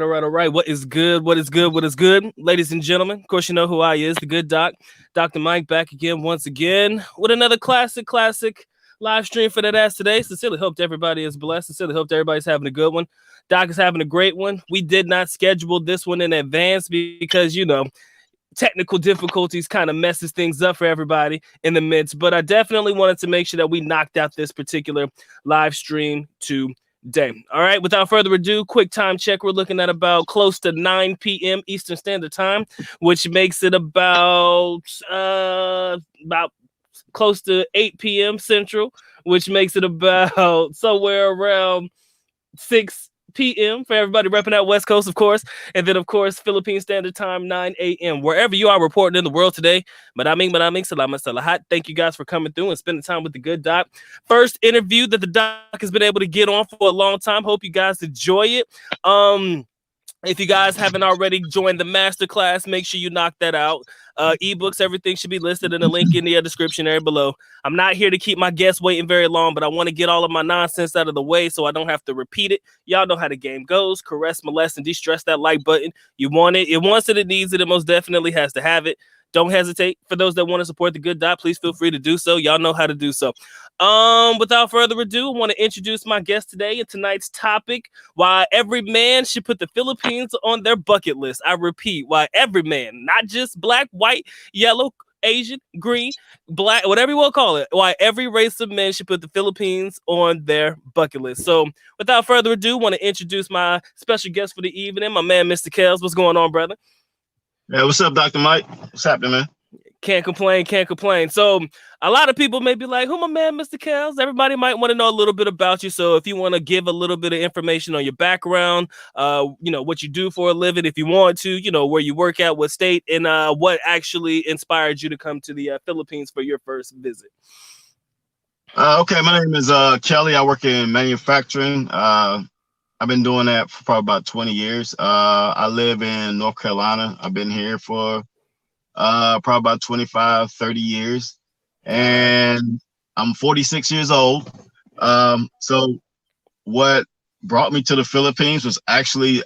All right. What is good? What is good? What is good? Ladies and gentlemen, of course, you know who I is, the good doc, Dr. Mike, back again, once again, with another classic live stream for that ass today. Sincerely hope everybody is blessed. Sincerely hope everybody's having a good one. Doc is having a great one. We did not schedule this one in advance because, technical difficulties kind of messes things up for everybody in the midst. But I definitely wanted to make sure that we knocked out this particular live stream today. All right, without further ado, quick time check. We're looking at about close to 9 p.m. Eastern Standard Time, which makes it about close to 8 p.m. Central, which makes it about somewhere around 6 p.m. for everybody repping out West Coast, of course. And then, of course, Philippine Standard Time, 9 a.m. Wherever you are reporting in the world today, maraming salamat sa lahat. Thank you guys for coming through and spending time with the good doc. First interview that the doc has been able to get on for a long time. Hope you guys enjoy it. If you guys haven't already joined the masterclass, make sure you knock that out. Ebooks, everything should be listed in the link in the description area below. I'm not here to keep my guests waiting very long, but I want to get all of my nonsense out of the way so I don't have to repeat it. Y'all know how the game goes. Caress, molest, and de-stress that like button. You want it. It wants it. It needs it. It most definitely has to have it. Don't hesitate. For those that want to support the good doc, please feel free to do so. Y'all know how to do so. Without further ado, I want to introduce my guest today and tonight's topic: why every man should put the Philippines on their bucket list. I repeat, why every man, not just black, white, yellow, Asian, green, black, whatever you want to call it, why every race of men should put the Philippines on their bucket list. So without further ado, I want to introduce my special guest for the evening, my man, Mr. Kellz. What's going on, brother? Yeah, what's up, Dr. Mike? What's happening, man? Can't complain. So a lot of people may be like, who my man, Mr. Kellz? Everybody might want to know a little bit about you. So if you want to give a little bit of information on your background, what you do for a living, if you want to, where you work at, what state, and what actually inspired you to come to the Philippines for your first visit. Okay, my name is Kelly. I work in manufacturing. I've been doing that for probably about 20 years. I live in North Carolina. I've been here for probably about 25, 30 years. And I'm 46 years old. So what brought me to the Philippines was actually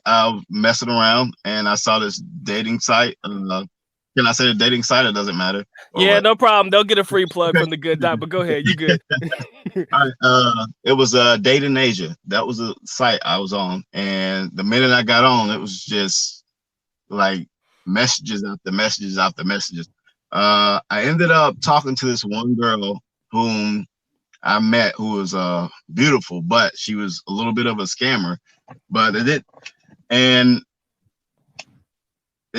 messing around, and I saw this dating site. Can I say the dating site? It doesn't matter. Yeah, what? No problem. They'll get a free plug from the good doc, but go ahead. You good. It was Dating Asia. That was a site I was on. And the minute I got on, it was just like messages after messages after messages. I ended up talking to this one girl whom I met who was beautiful, but she was a little bit of a scammer. But it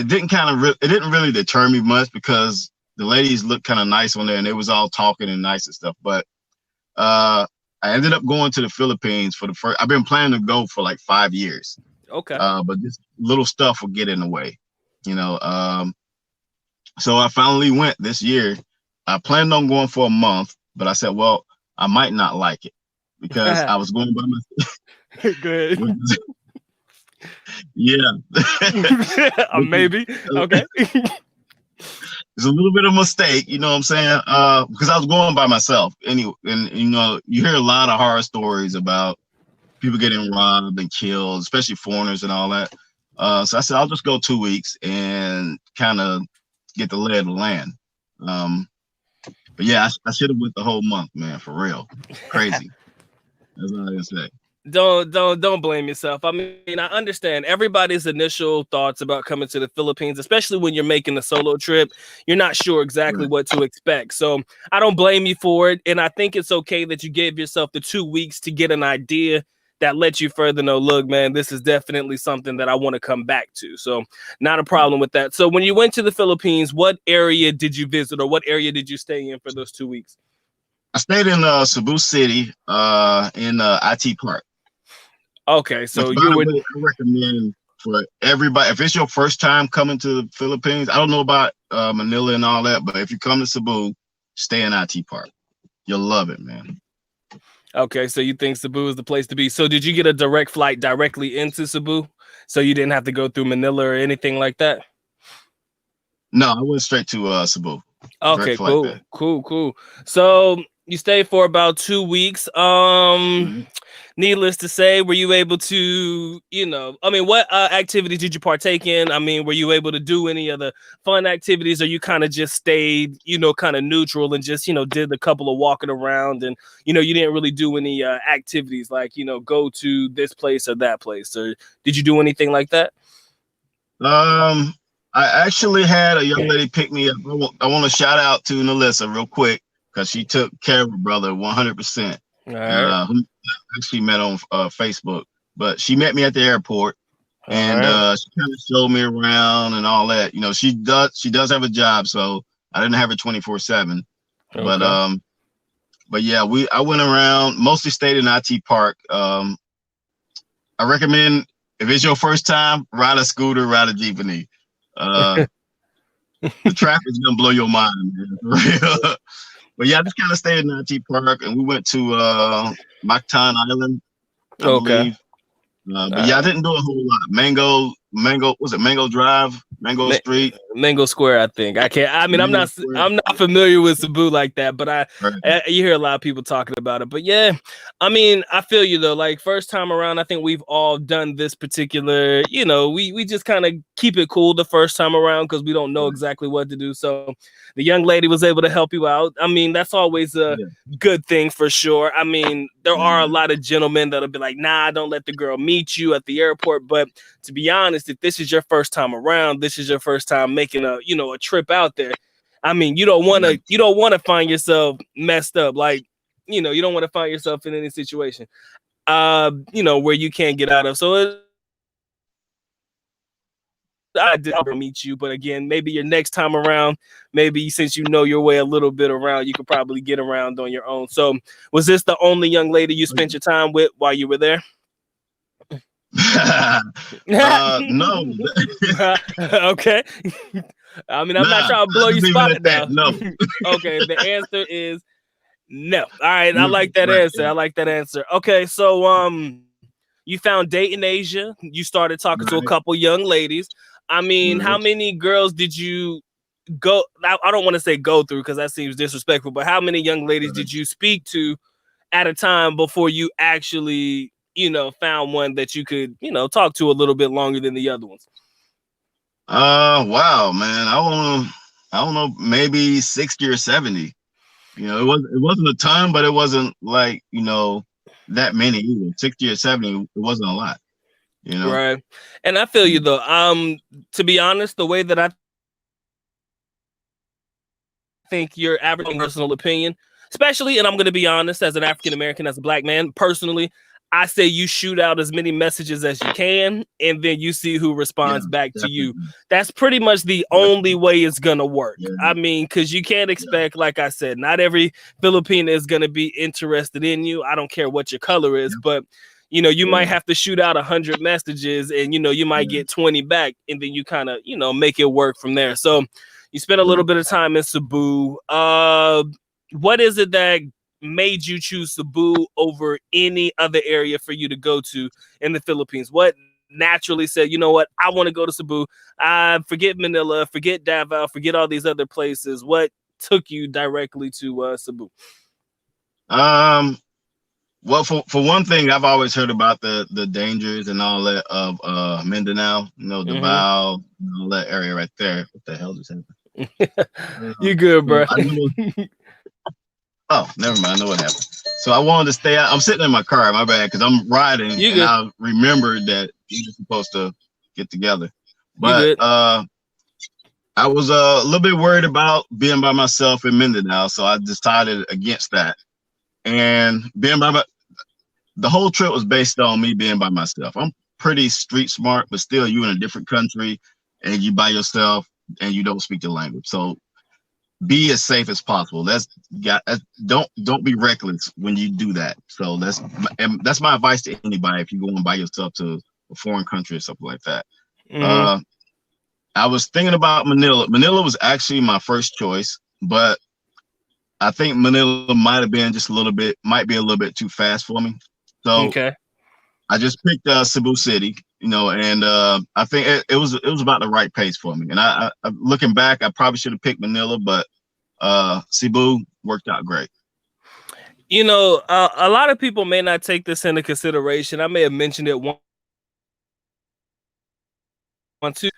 didn't really deter me much because the ladies looked kind of nice on there and they was all talking and nice and stuff. But I ended up going to the Philippines for the first. I've been planning to go for like 5 years. Okay. But this little stuff will get in the way, So I finally went this year. I planned on going for a month, but I said, well, I might not like it because I was going by myself. Good. Yeah. Maybe. Okay. It's a little bit of a mistake, you know what I'm saying? Because I was going by myself anyway, and you hear a lot of horror stories about people getting robbed and killed, especially foreigners and all that. So I said I'll just go 2 weeks and kind of get the lay of the land. But yeah, I should have went the whole month, man, for real. Crazy. That's all I can say. Don't blame yourself. I mean, I understand everybody's initial thoughts about coming to the Philippines, especially when you're making a solo trip. You're not sure exactly what to expect. So I don't blame you for it. And I think it's okay that you gave yourself the 2 weeks to get an idea that lets you further know, look, man, this is definitely something that I want to come back to. So not a problem with that. So when you went to the Philippines, what area did you visit or what area did you stay in for those 2 weeks? I stayed in Cebu City in IT Park. Okay, so you would recommend for everybody, if it's your first time coming to the Philippines, I don't know about Manila and all that, but if you come to Cebu, stay in IT Park. You'll love it, man. Okay, so you think Cebu is the place to be. So did you get a direct flight directly into Cebu? So you didn't have to go through Manila or anything like that? No, I went straight to Cebu. Okay, cool. So you stayed for about 2 weeks. needless to say, were you able to, I mean, what activities did you partake in? I mean, were you able to do any of the fun activities, or you kind of just stayed, kind of neutral and just, did a couple of walking around and, you didn't really do any activities like, go to this place or that place? Or did you do anything like that? I actually had a young lady pick me up. I want to shout out to Nalissa real quick because she took care of her brother 100%. All right. Who actually met on Facebook, but she met me at the airport, and she kind of showed me around and all that. She does have a job, so I didn't have her 24/7. Okay. But yeah, I went around, mostly stayed in IT Park. I recommend, if it's your first time, ride a scooter, ride a jeepney. The traffic's gonna blow your mind, man, for real. But yeah, I just kind of stayed in IT Park, and we went to Mactan Island, I believe. But yeah, I didn't do a whole lot. Mango, was it Mango Drive, Mango Street, Mango Square? I think I'm not familiar with Cebu like that, but you hear a lot of people talking about it. But yeah, I mean, I feel you though. Like first time around, I think we've all done this particular. We just kind of keep it cool the first time around because we don't know exactly what to do. So the young lady was able to help you out. I mean, that's always a good thing for sure. I mean, there are a lot of gentlemen that'll be like, nah, don't let the girl meet you at the airport. But to be honest, if this is your first time around, this is your first time making a trip out there. I mean, you don't want to find yourself messed up. Like, you don't want to find yourself in any situation, where you can't get out of. So I did meet you, but again, maybe your next time around, maybe since you know your way a little bit around, you could probably get around on your own. So was this the only young lady you spent your time with while you were there? No. Okay. I mean, I'm not trying to blow your spot now. No. Okay, the answer is no. All right, I like that answer. Okay, so you found date in Asia. You started talking to a couple young ladies. I mean, how many girls did you go? I don't want to say go through because that seems disrespectful, but how many young ladies did you speak to at a time before you actually, found one that you could, talk to a little bit longer than the other ones? Wow, man. I don't know, maybe 60 or 70. It wasn't a ton, but it wasn't like, that many either. 60 or 70, it wasn't a lot. Right. And I feel you though. To be honest, the way that I think your average personal opinion, especially, and I'm going to be honest, as an African American, as a black man, personally, I say you shoot out as many messages as you can, and then you see who responds back to you. That's pretty much the only way it's going to work. I mean, because you can't expect, like I said, not every Filipina is going to be interested in you. I don't care what your color is, but you might have to shoot out 100 messages and, you might get 20 back, and then you kind of, make it work from there. So you spent a little bit of time in Cebu. What is it that made you choose Cebu over any other area for you to go to in the Philippines? What naturally said, you know what, I want to go to Cebu? Forget Manila, forget Davao, forget all these other places. What took you directly to Cebu? Well, for one thing, I've always heard about the dangers and all that of Mindanao, Davao, all that area right there. What the hell just happened? You good, bro? Oh, never mind. I know what happened. So I wanted to stay out. I'm sitting in my car, my bad, because I'm riding, and I remembered that we were supposed to get together. But I was a little bit worried about being by myself in Mindanao, so I decided against that. And the whole trip was based on me being by myself. I'm pretty street smart, but still, you in a different country, and you by yourself, and you don't speak the language. So be as safe as possible. Don't be reckless when you do that. So that's my advice to anybody if you're going by yourself to a foreign country or something like that. I was thinking about Manila. Manila was actually my first choice, but I think Manila might be a little bit too fast for me. So I just picked Cebu City, and I think it was about the right pace for me. And I looking back, I probably should have picked Manila, but Cebu worked out great. You know, a lot of people may not take this into consideration. I may have mentioned it one, two.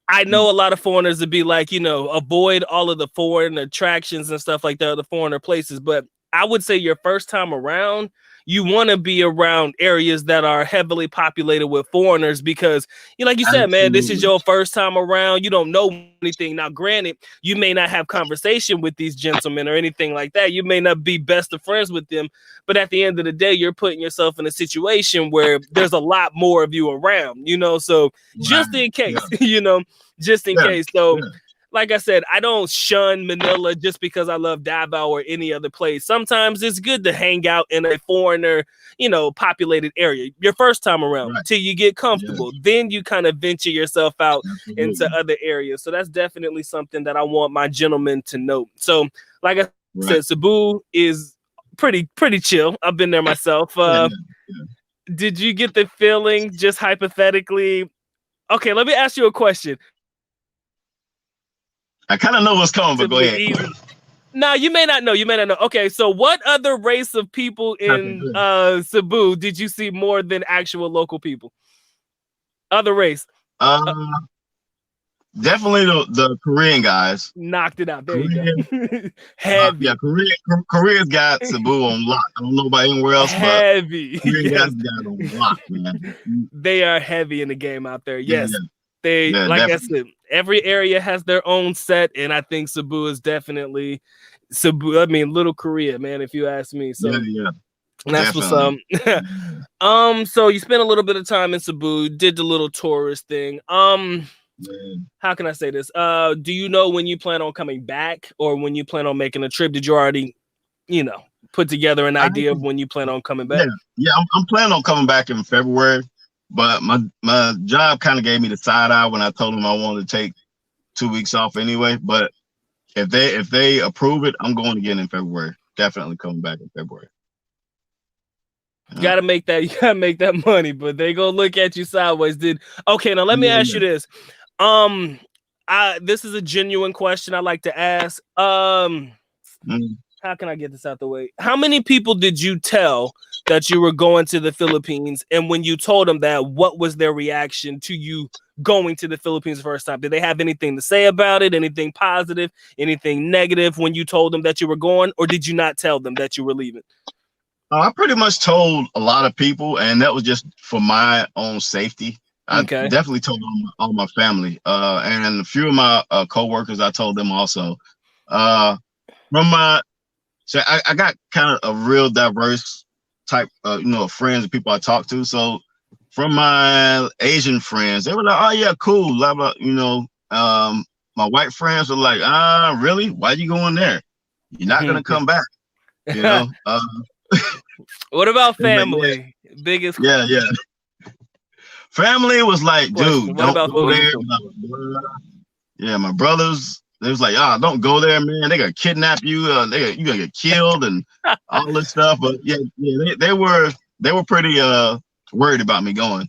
I know a lot of foreigners would be like, you know, avoid all of the foreign attractions and stuff like that, the foreigner places. But I would say your first time around, you want to be around areas that are heavily populated with foreigners because, you know, like you said, man, this is Absolutely. your first time around. You don't know anything. Now, granted, you may not have conversation with these gentlemen or anything like that. You may not be best of friends with them. But at the end of the day, you're putting yourself in a situation where there's a lot more of you around, you know, so Right. just in case, Yeah. you know, just in Yeah. case. So, Yeah. like I said, I don't shun Manila just because I love Davao or any other place. Sometimes it's good to hang out in a foreigner, you know, populated area your first time around Right. till you get Yeah. comfortable. Then you kind of venture yourself out into Absolutely. other areas. So that's definitely something that I want my gentlemen to note. So, like I Right. said, Cebu is pretty chill. I've been there myself. Yeah. Yeah. Did you get the feeling, just hypothetically? Okay, let me ask you a question. I kind of know what's coming, but go Relatively ahead. easy. No, you may not know. You may not know. Okay, so what other race of people Okay, in good. Cebu did you see more than actual local people? Other race. Definitely the Korean guys. Knocked it out. There you go. Korean, yeah, Heavy. Korea's got Cebu on lock. I don't know about anywhere else, but Heavy. Korean guys Yes. got on lock, man. They are heavy in the game out there. Yeah, Yes. yeah, They, yeah, like I definitely. said, every area has their own set, and I think Cebu is definitely Cebu. I mean, little Korea, man, if you ask me. Yeah, So yeah, that's what's definitely. Yeah. So you spent a little bit of time in Cebu, did the little tourist thing. How can I say this? Do you know when you plan on coming back or when you plan on making a trip? Did you already, you know, put together an idea of when you plan on coming Yeah, back? yeah. I'm planning on coming back in February, but my job kind of gave me the side eye when I told them I wanted to take 2 weeks off anyway. But if they approve it, I'm going again in February. Definitely coming back in February. You gotta make that money, but they gonna look at you sideways. Okay, now let me ask you this. This is a genuine question I like to ask. How can I get this out the way? How many people did you tell that you were going to the Philippines? And when you told them that, what was their reaction to you going to the Philippines the first time? Did they have anything to say about it? Anything positive? Anything negative when you told them that you were going? Or did you not tell them that you were leaving? I pretty much told a lot of people, and that was just for my own safety. I definitely told all my family, and a few of my coworkers. I told them also. So I got kind of a real diverse type, of friends and people I talk to. So from my Asian friends, they were like, "Oh yeah, cool." Blah blah. My white friends were like, really? Why you going there? You're not gonna come back. You know. What about family? Like, biggest. Yeah. Family was like, dude, don't go there. Yeah, my brothers, they was like, don't go there, man. They gonna kidnap you. You gonna get killed and all this stuff. But yeah, they were pretty worried about me going.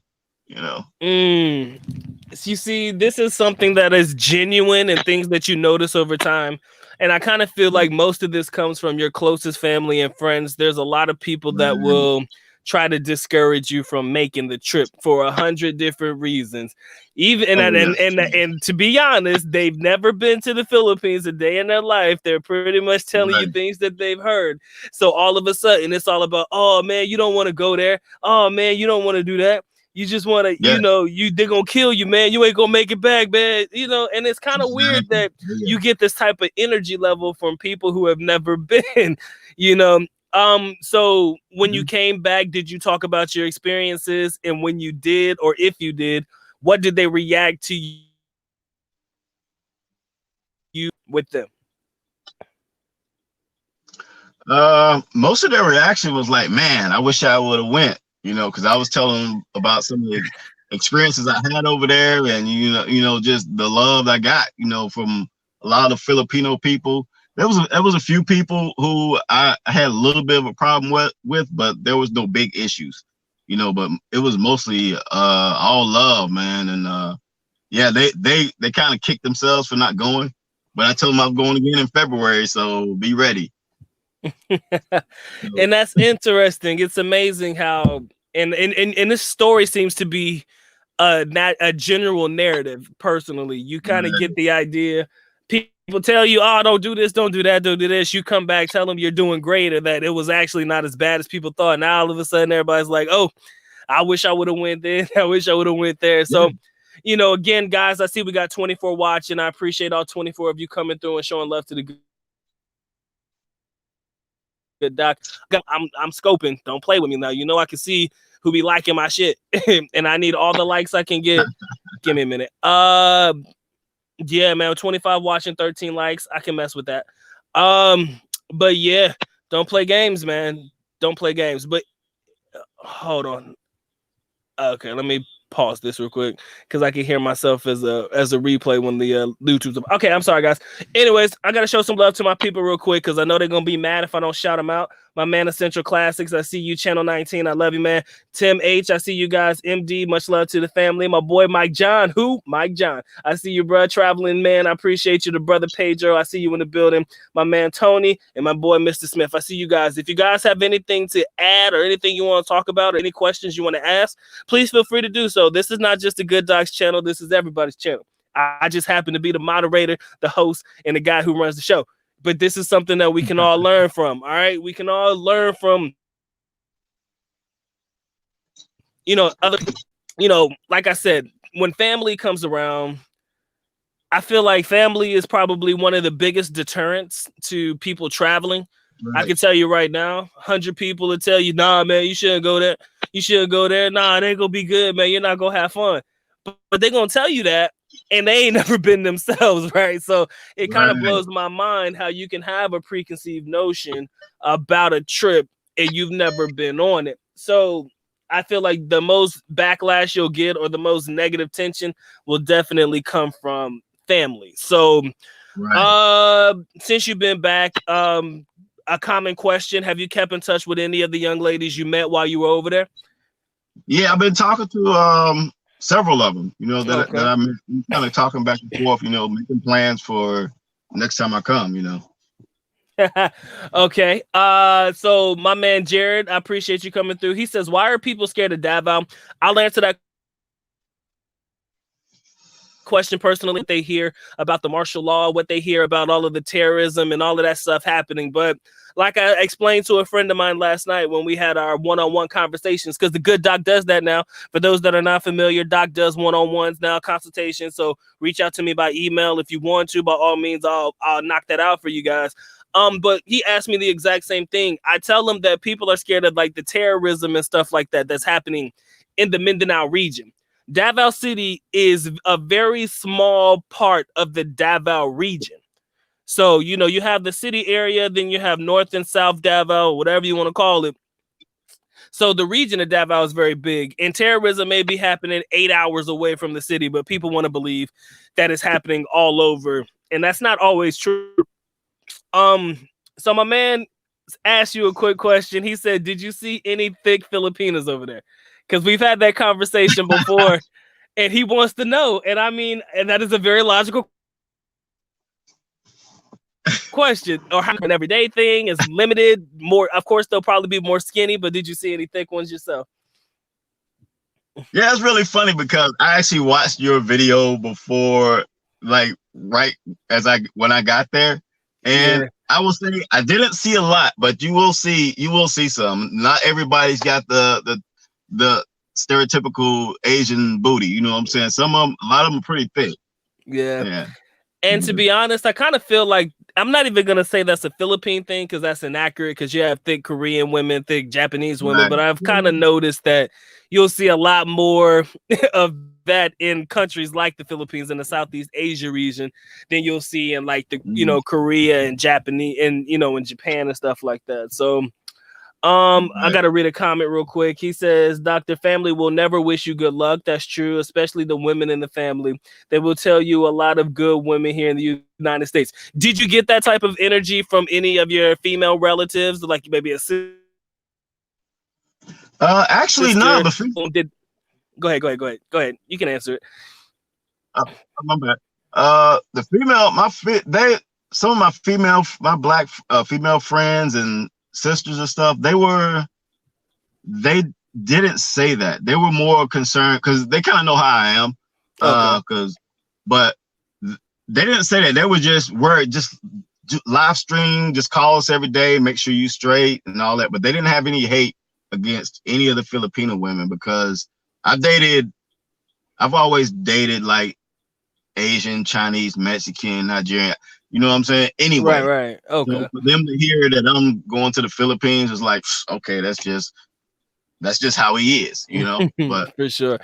So you see, this is something that is genuine and things that you notice over time. And I kind of feel like most of this comes from your closest family and friends. There's a lot of people that will try to discourage you from making the trip for 100 different reasons. Even and to be honest, they've never been to the Philippines a day in their life. They're pretty much telling you things that they've heard. So all of a sudden, it's all about, oh man, you don't want to go there. Oh man, you don't want to do that. You just want to, they're going to kill you, man. You ain't going to make it back, man. And it's kind of weird that you get this type of energy level from people who have never been, So when you came back, did you talk about your experiences? And when you did, or if you did, what did they react to you with them? Most of their reaction was like, man, I wish I would have went. Because I was telling them about some of the experiences I had over there, and just the love I got, from a lot of Filipino people. There was a few people who I had a little bit of a problem with, but there was no big issues, But it was mostly all love, man, and they kind of kicked themselves for not going. But I told them I'm going again in February, so be ready. And that's interesting. It's amazing how and this story seems to be a general narrative. Personally, you kind of get the idea. People tell you, oh, don't do this, don't do that, don't do this. You come back, tell them you're doing great, or that it was actually not as bad as people thought. Now all of a sudden everybody's like, oh, I wish I would have went there. I wish I would have went there. So, you know, again, guys, I see we got 24 watching. I appreciate all 24 of you coming through and showing love to the good doc. I'm scoping. Don't play with me now. You know I can see who be liking my shit, and I need all the likes I can get. Give me a minute. Yeah, man, 25 watching, 13 likes. I can mess with that. But yeah, don't play games, man. Don't play games. But hold on. Okay, let me pause this real quick because I can hear myself as a replay when the YouTube's up. Okay, I'm sorry, guys. Anyways, I gotta show some love to my people real quick because I know they're gonna be mad if I don't shout them out. My man Essential Classics, I see you. Channel 19, I love you, man. Tim H, I see you guys. MD, much love to the family. My boy Mike John, Mike John, I see you, bro. Traveling man, I appreciate you. The brother Pedro, I see you in the building. My man Tony and my boy Mr. Smith, I see you guys. If you guys have anything to add or anything you want to talk about or any questions you want to ask, please feel free to do so. This is not just a Good Docs channel. This is everybody's channel. I just happen to be the moderator, the host, and the guy who runs the show. But this is something that we can all learn from. All right. We can all learn from, you know, other, you know, like I said, when family comes around, I feel like family is probably one of the biggest deterrents to people traveling. Right. I can tell you right now, 100 people will tell you, nah, man, you shouldn't go there. You shouldn't go there. Nah, it ain't gonna be good, man. You're not gonna have fun. But they're gonna tell you that. And they ain't never been themselves, right? So it kind of blows my mind how you can have a preconceived notion about a trip and you've never been on it. So I feel like the most backlash you'll get or the most negative tension will definitely come from family. So since you've been back, a common question, have you kept in touch with any of the young ladies you met while you were over there? Yeah, I've been talking to several of them, you know, that I'm kind of talking back and forth, you know, making plans for next time I come, you know. Okay. So my man Jared, I appreciate you coming through. He says, why are people scared of Davao? I'll answer that question personally. What they hear about the martial law, what they hear about all of the terrorism and all of that stuff happening. But like I explained to a friend of mine last night when we had our one-on-one conversations, because the Good Doc does that now. For those that are not familiar, Doc does one-on-ones now, consultations. So reach out to me by email if you want to. By all means, I'll knock that out for you guys. But he asked me the exact same thing. I tell him that people are scared of like the terrorism and stuff like that that's happening in the Mindanao region. Davao City is a very small part of the Davao region. So, you know, you have the city area, then you have North and South Davao, whatever you want to call it. So the region of Davao is very big, and terrorism may be happening 8 hours away from the city, but people want to believe that it's happening all over, and that's not always true. So my man asked you a quick question. He said, did you see any thick Filipinas over there? Because we've had that conversation before, and he wants to know. And I mean, and that is a very logical question. Or how an everyday thing is limited. More, of course, they'll probably be more skinny, but did you see any thick ones yourself? Yeah, it's really funny because I actually watched your video before, like right as when I got there. And I will say I didn't see a lot, but you will see some. Not everybody's got the stereotypical Asian booty, you know what I'm saying? Some of them, a lot of them are pretty thick. Yeah. And to be honest, I kind of feel like I'm not even gonna say that's a Philippine thing because that's inaccurate, because you have thick Korean women, thick Japanese women, but I've kind of noticed that you'll see a lot more of that in countries like the Philippines and the Southeast Asia region than you'll see in like the Korea and Japanese and in Japan and stuff like that. So I gotta read a comment real quick. He says, Dr. Family will never wish you good luck. That's true, especially the women in the family. They will tell you a lot of good women here in the United States. Did you get that type of energy from any of your female relatives, like maybe a sister? Actually, no. Go ahead. You can answer it. My bad. The female, some of my black female friends and sisters and stuff, they didn't say that. They were more concerned because they kind of know how I am. But they didn't say that. They were just worried, just live stream, just call us every day, make sure you straight and all that. But they didn't have any hate against any of the Filipino women because I've always dated like Asian, Chinese, Mexican, Nigerian. You know what I'm saying? Anyway, right. Okay. So for them to hear that I'm going to the Philippines is like, okay, that's just how he is, you know. But for sure.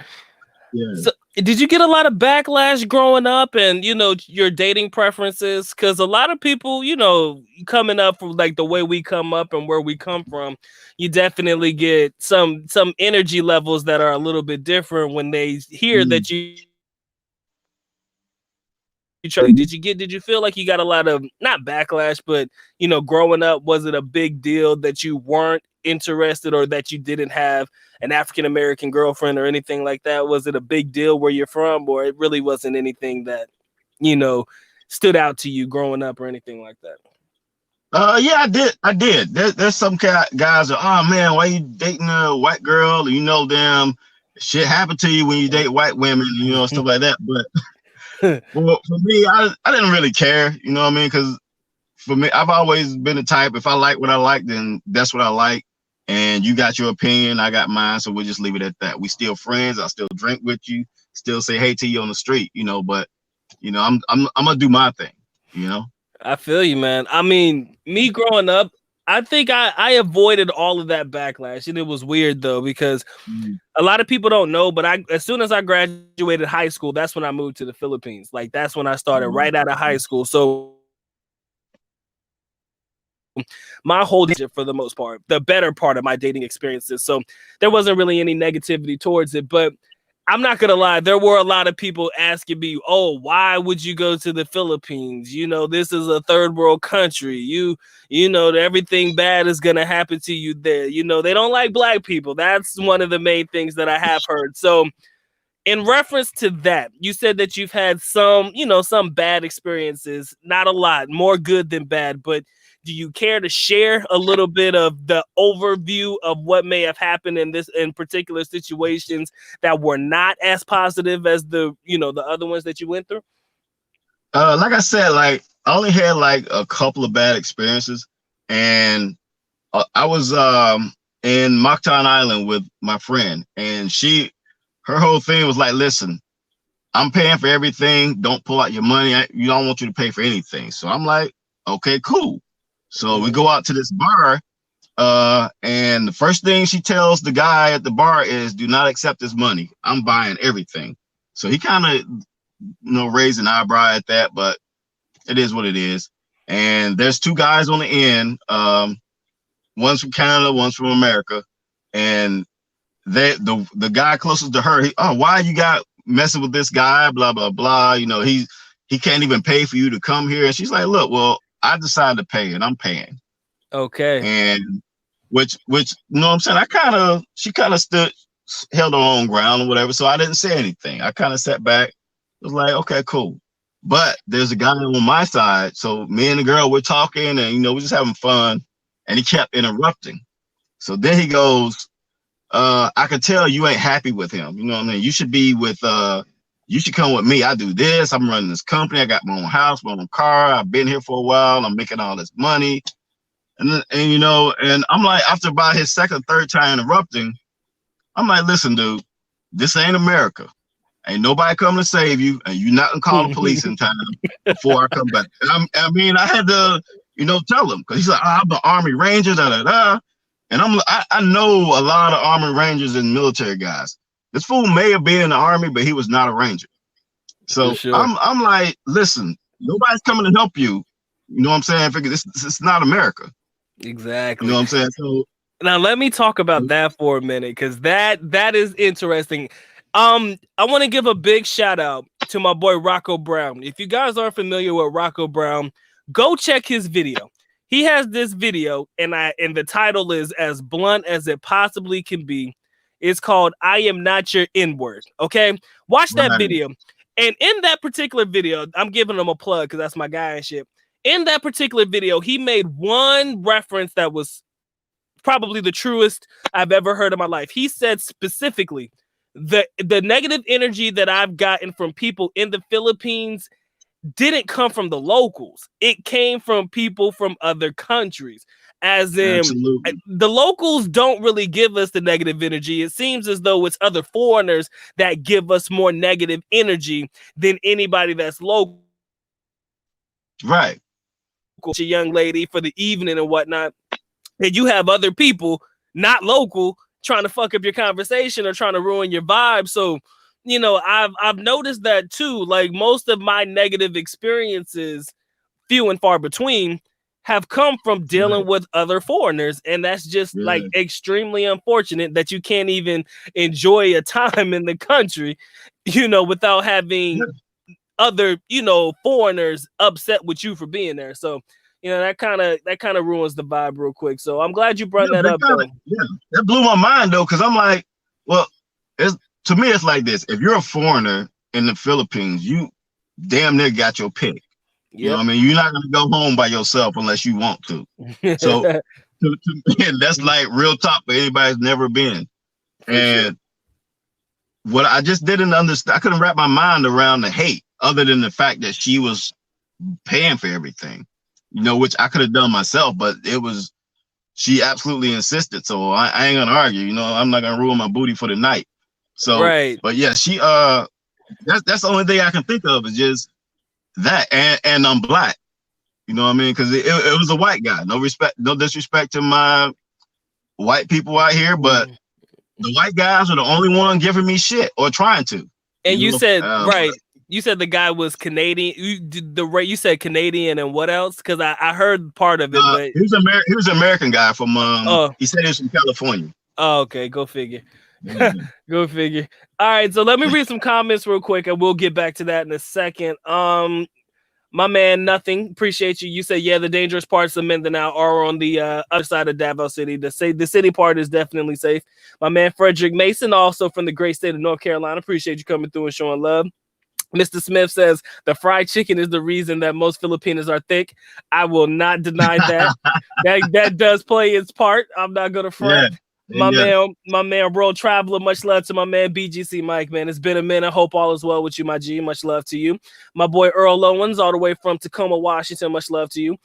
Yeah. So, did you get a lot of backlash growing up, and your dating preferences? Because a lot of people, coming up from like the way we come up and where we come from, you definitely get some energy levels that are a little bit different when they hear that you. Did you feel like you got a lot of, not backlash, but growing up, was it a big deal that you weren't interested or that you didn't have an African-American girlfriend or anything like that? Was it a big deal where you're from, or it really wasn't anything that stood out to you growing up or anything like that? Yeah, I did. There's some guys that, oh man, why you dating a white girl? Them shit happened to you when you date white women, stuff like that. But well, for me, I didn't really care, you know what I mean? Because for me, I've always been the type, if I like what I like, then that's what I like. And you got your opinion, I got mine, so we'll just leave it at that. We still friends. I still drink with you, still say hey to you on the street, but I'm gonna do my thing, I feel you, man. I mean, me growing up, I think I avoided all of that backlash, and it was weird though because a lot of people don't know. But as soon as I graduated high school, that's when I moved to the Philippines. Like that's when I started right out of high school. So my whole for the most part, the better part of my dating experiences. So there wasn't really any negativity towards it, but I'm not going to lie. There were a lot of people asking me, oh, why would you go to the Philippines? This is a third world country. Everything bad is going to happen to you there. They don't like black people. That's one of the main things that I have heard. So in reference to that, you said that you've had some bad experiences, not a lot, more good than bad, but do you care to share a little bit of the overview of what may have happened in particular situations that were not as positive as the other ones that you went through? Like I said, like I only had like a couple of bad experiences, and I was in Mactan Island with my friend, and her whole thing was like, listen, I'm paying for everything. Don't pull out your money. I don't want you to pay for anything. So I'm like, okay, cool. So we go out to this bar, and the first thing she tells the guy at the bar is, do not accept this money. I'm buying everything. So he kind of, raised an eyebrow at that, but it is what it is. And there's two guys on the end, one's from Canada, one's from America. And the guy closest to her, why you got messing with this guy, blah, blah, blah. He can't even pay for you to come here. And she's like, look, well, I decided to pay and I'm paying. Okay. And which, what I'm saying? She kind of held her own ground or whatever. So I didn't say anything. I kind of sat back. It was like, okay, cool. But there's a guy on my side. So me and the girl, we're talking and, we're just having fun. And he kept interrupting. So then he goes, I can tell you ain't happy with him. You know what I mean? You should be with, you should come with me. I do this. I'm running this company. I got my own house, my own car. I've been here for a while. I'm making all this money. And I'm like, after about his second, third time interrupting, I'm like, listen, dude, this ain't America. Ain't nobody coming to save you. And you're not going to call the police in time before I come back. And I had to, tell him, because he's like, I'm the Army Ranger, da-da-da. And I know a lot of Army Rangers and military guys. This fool may have been in the Army, but he was not a Ranger. So sure. I'm like, listen, nobody's coming to help you. You know what I'm saying? This is not America. Exactly. You know what I'm saying? So now let me talk about that for a minute, because that is interesting. I want to give a big shout out to my boy Rocco Brown. If you guys aren't familiar with Rocco Brown, go check his video. He has this video, and the title is as blunt as it possibly can be. It's called I Am Not Your N-Word. Okay, watch that video. And in that particular video, I'm giving him a plug because that's my guy and shit. In that particular video, he made one reference that was probably the truest I've ever heard in my life. He said specifically, the negative energy that I've gotten from people in the Philippines didn't come from the locals. It came from people from other countries. As in, Absolutely. the locals don't really give us the negative energy. It seems as though it's other foreigners that give us more negative energy than anybody that's local. Right. A young lady for the evening and whatnot. And you have other people, not local, trying to fuck up your conversation or trying to ruin your vibe. So, you know, I've noticed that too. Like, most of my negative experiences, few and far between, have come from dealing with other foreigners. And that's just like extremely unfortunate that you can't even enjoy a time in the country, you know, without having other, you know, foreigners upset with you for being there. So, you know, that kind of ruins the vibe real quick. So I'm glad you brought that up. That blew my mind though, because I'm like, well, to me it's like this. If you're a foreigner in the Philippines, you damn near got your pick. You know what I mean? You're not gonna go home by yourself unless you want to. So to me, that's like real talk for anybody who's never been. And what I just didn't understand, I couldn't wrap my mind around the hate, other than the fact that she was paying for everything, you know, which I could have done myself, but she absolutely insisted. So I ain't gonna argue, you know, I'm not gonna ruin my booty for the night. So, but yeah, she, that's the only thing I can think of is just that. And I'm black, you know what I mean? Cause it was a white guy. No disrespect to my white people out here, but the white guys are the only one giving me shit or trying to. And you said, you said the guy was Canadian. You said Canadian and what else? Because I heard part of it, but he was an American guy from he said he was from California. Oh, okay, go figure. Go figure. All right, so let me read some comments real quick, and we'll get back to that in a second. My man, nothing. Appreciate you. You said, yeah, the dangerous parts of Mindanao are on the other side of Davao City. The city part is definitely safe. My man, Frederick Mason, also from the great state of North Carolina. Appreciate you coming through and showing love. Mr. Smith says the fried chicken is the reason that most Filipinos are thick. I will not deny that. that does play its part. I'm not gonna front. My man, World Traveler. Much love to my man BGC Mike, man. It's been a minute. Hope all is well with you, my G. Much love to you. My boy Earl Owens, all the way from Tacoma, Washington. Much love to you.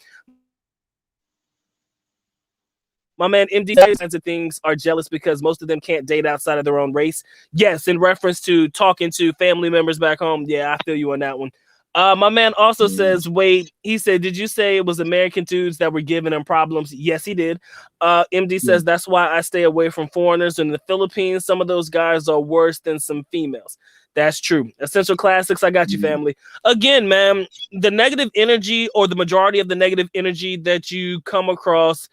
My man MD kinds of things are jealous because most of them can't date outside of their own race. Yes, in reference to talking to family members back home. Yeah, I feel you on that one. My man also says, wait, he said, did you say it was American dudes that were giving him problems? Yes, he did. MD says, that's why I stay away from foreigners in the Philippines. Some of those guys are worse than some females. That's true. Essential Classics, I got you, family. Again, man, the negative energy, or the majority of the negative energy that you come across,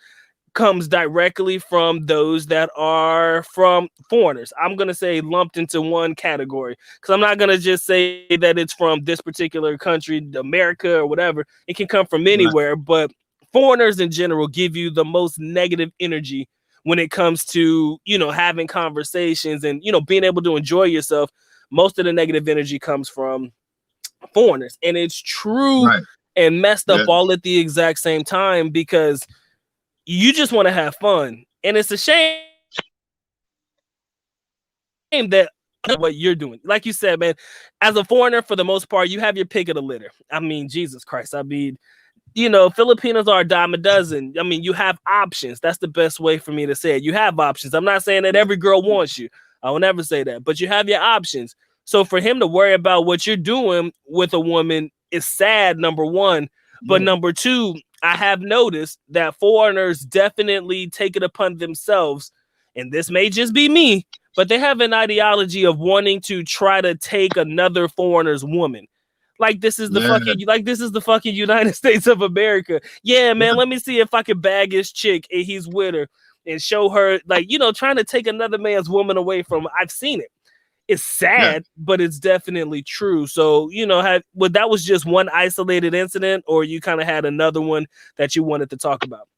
comes directly from those that are from foreigners. I'm going to say lumped into one category, because I'm not going to just say that it's from this particular country, America or whatever. It can come from anywhere, but foreigners in general give you the most negative energy when it comes to, you know, having conversations and, you know, being able to enjoy yourself. Most of the negative energy comes from foreigners, and it's true and messed up all at the exact same time, because you just want to have fun. And it's a shame that what you're doing. Like you said, man, as a foreigner, for the most part, you have your pick of the litter. I mean, Jesus Christ. I mean, you know, Filipinos are a dime a dozen. I mean, you have options. That's the best way for me to say it. You have options. I'm not saying that every girl wants you. I will never say that. But you have your options. So for him to worry about what you're doing with a woman is sad, number one. But number two, I have noticed that foreigners definitely take it upon themselves, and this may just be me, but they have an ideology of wanting to try to take another foreigner's woman. Like this is the fucking United States of America. Yeah, man, let me see if I can bag his chick and he's with her and show her, like, you know, trying to take another man's woman away from her. I've seen it. It's sad, but it's definitely true. So, you know, that was just one isolated incident, or you kind of had another one that you wanted to talk about?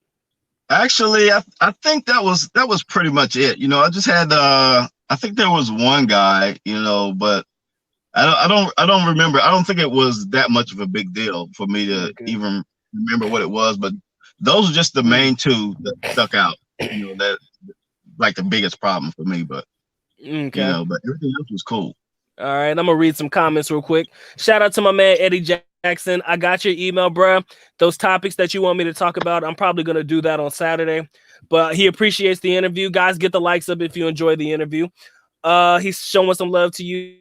Actually, I think that was pretty much it. You know, I just had I think there was one guy, you know, but I don't remember. I don't think it was that much of a big deal for me to even remember what it was, but those are just the main two that stuck out. You know, that like the biggest problem for me. But you know, but everything else was cool. All right, I'm gonna read some comments real quick. Shout out to my man Eddie Jackson. I got your email, bro. Those topics that you want me to talk about, I'm probably gonna do that on Saturday. But he appreciates the interview. Guys, get the likes up if you enjoy the interview. He's showing some love to you.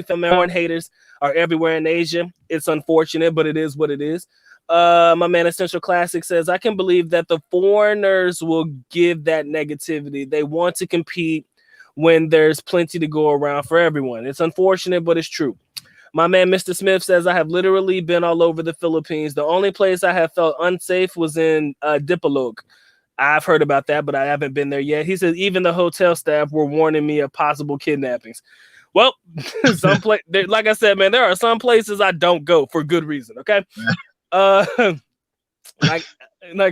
Foreign haters are everywhere in Asia. It's unfortunate, but it is what it is. My man Essential Classic says, I can believe that the foreigners will give that negativity. They want to compete when there's plenty to go around for everyone. It's unfortunate, but it's true. My man Mr. Smith says, I have literally been all over the Philippines. The only place I have felt unsafe was in BOOTYLOO. I've heard about that, but I haven't been there yet. He says, even the hotel staff were warning me of possible kidnappings. Well, like I said, man, there are some places I don't go for good reason, okay? Like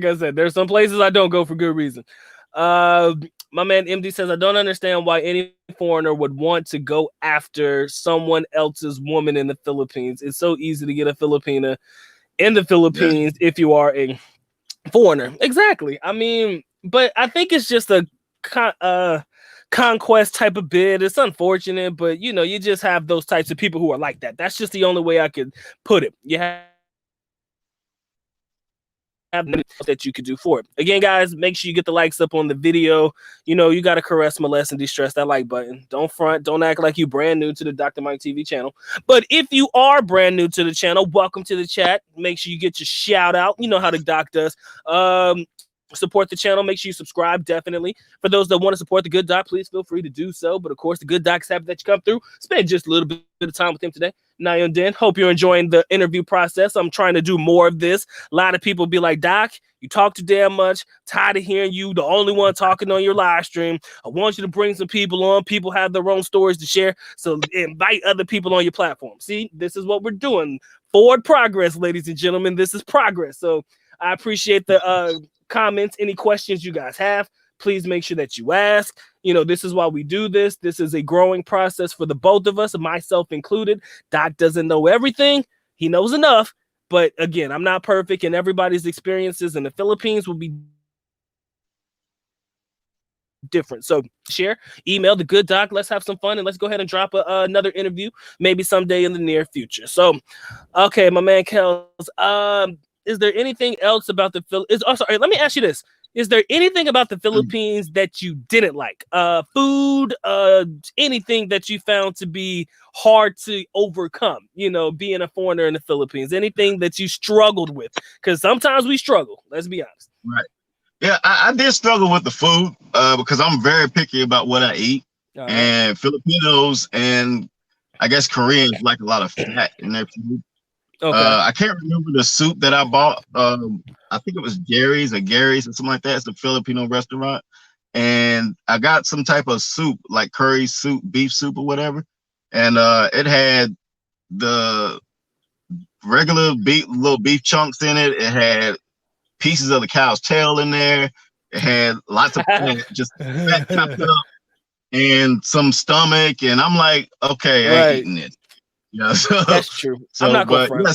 I said, there's some places I don't go for good reason. My man MD says, I don't understand why any foreigner would want to go after someone else's woman in the Philippines. It's so easy to get a Filipina in the Philippines if you are a foreigner. Exactly. I mean, but I think it's just a conquest type of bid. It's unfortunate, but you know, you just have those types of people who are like that. That's just the only way I could put it. You have that you could do for it. Again, guys, make sure you get the likes up on the video. You know, you got to caress, molest, and distress that like button. Don't front. Don't act like you brand new to the Dr. Mike TV channel. But if you are brand new to the channel, welcome to the chat. Make sure you get your shout out. You know how the doc does. Support the channel. Make sure you subscribe, definitely. For those that want to support the good doc, please feel free to do so. But of course, the good doc's happy that you come through. Spend just a little bit of time with him today. Nayon Den, hope you're enjoying the interview process. I'm trying to do more of this. A lot of people be like, Doc, you talk too damn much. Tired of hearing you, the only one talking on your live stream. I want you to bring some people on. People have their own stories to share. So invite other people on your platform. See, this is what we're doing. Forward progress, ladies and gentlemen. This is progress. So I appreciate the comments. Any questions you guys have, please make sure that you ask. You know, this is why we do this. This is a growing process for the both of us, myself included. Doc doesn't know everything. He knows enough. But again, I'm not perfect, and everybody's experiences in the Philippines will be different. So share, email the good doc. Let's have some fun, and let's go ahead and drop another interview maybe someday in the near future. So, okay, my man Kellz, is there anything else about the Philippines? Oh, sorry, let me ask you this. Is there anything about the Philippines that you didn't like? Food, anything that you found to be hard to overcome, you know, being a foreigner in the Philippines? Anything that you struggled with? Because sometimes we struggle, let's be honest. Right. Yeah, I did struggle with the food because I'm very picky about what I eat. And Filipinos and I guess Koreans like a lot of fat in their food. Okay. I can't remember the soup that I bought. I think it was Gary's or something like that. It's a Filipino restaurant. And I got some type of soup, like curry soup, beef soup or whatever. And it had the regular little beef chunks in it. It had pieces of the cow's tail in there. It had lots of just fat chopped up and some stomach. And I'm like, okay, I ain't eating it. Yeah, so, that's true. So, I'm not going yeah,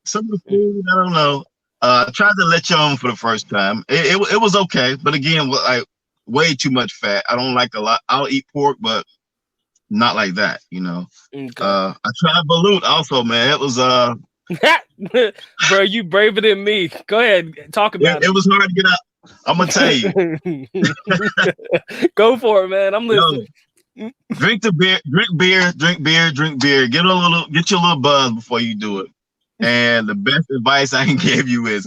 some of the food, I don't know. I tried to let you on for the first time. It was okay, but again, like way too much fat. I don't like a lot. I'll eat pork, but not like that, you know. Okay. I tried balut also, man. It was bro, you braver than me. Go ahead, talk about it. It was hard to get out. I'm gonna tell you. Go for it, man. I'm listening. Drink beer. Get your little buzz before you do it. And the best advice I can give you is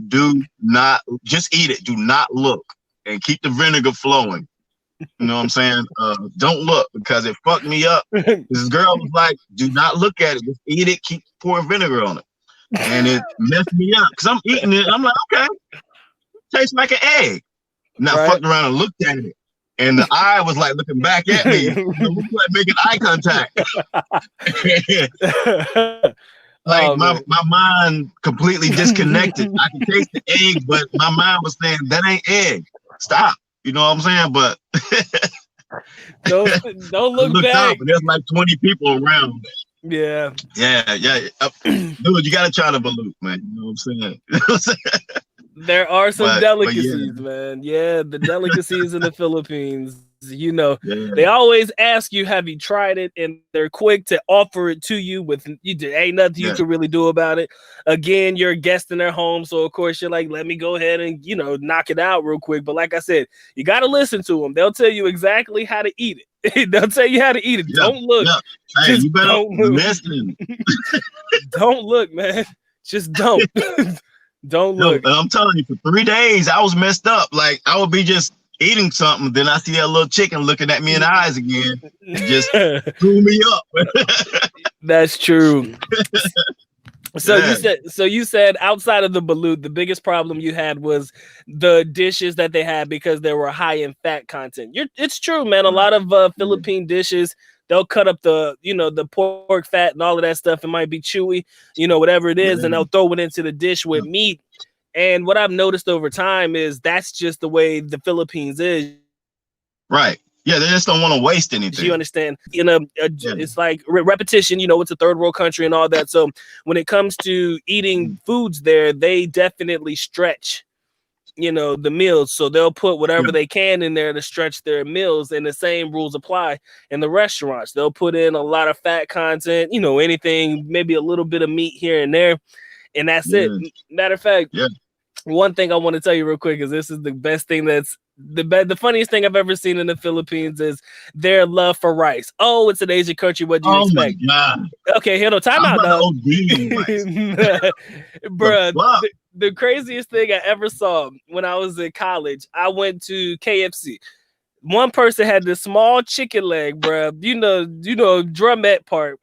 do not just eat it. Do not look and keep the vinegar flowing. You know what I'm saying? Don't look because it fucked me up. This girl was like, do not look at it. Just eat it. Keep pouring vinegar on it. And it messed me up because I'm eating it. I'm like, okay, tastes like an egg. Now fucked around and looked at it. And the eye was like looking back at me. It was like making eye contact. Like my mind completely disconnected. I could taste the egg, but my mind was saying that ain't egg. Stop. You know what I'm saying? But don't look back. Up and there's like 20 people around. Yeah. Dude, you gotta try the balut, man. You know what I'm saying? There are some But delicacies, man. Yeah, the delicacies in the Philippines. You know, yeah, they always ask you, "Have you tried it?" And they're quick to offer it to you. With ain't nothing you can really do about it. Again, you're a guest in their home, so of course you're like, "Let me go ahead and knock it out real quick." But like I said, you got to listen to them. They'll tell you exactly how to eat it. They'll tell you how to eat it. Don't look. Hey, just you better don't look. listen. Don't look, man. Just don't. Don't look. I'm telling you, for 3 days, I was messed up. Like, I would be just eating something, then I see that little chicken looking at me in the eyes again. It just threw me up. That's true. So you said outside of the balut, the biggest problem you had was the dishes that they had because they were high in fat content. It's true, man. A lot of Philippine dishes, they'll cut up the the pork fat and all of that stuff. It might be chewy, whatever it is, and they'll throw it into the dish with meat. And what I've noticed over time is that's just the way the Philippines is. Right. Yeah, they just don't want to waste anything. You understand? It's like repetition. It's a third world country and all that. So when it comes to eating foods there, they definitely stretch, the meals. So they'll put whatever they can in there to stretch their meals. And the same rules apply in the restaurants. They'll put in a lot of fat content, anything, maybe a little bit of meat here and there. And that's it. Matter of fact, one thing I want to tell you real quick is this is the best thing that's the funniest thing I've ever seen in the Philippines is their love for rice. Oh, it's an Asian country. What do you expect? My God. Okay, here, no, time out, dog. Bruh, the craziest thing I ever saw when I was in college, I went to KFC. One person had this small chicken leg, bruh, drumette part,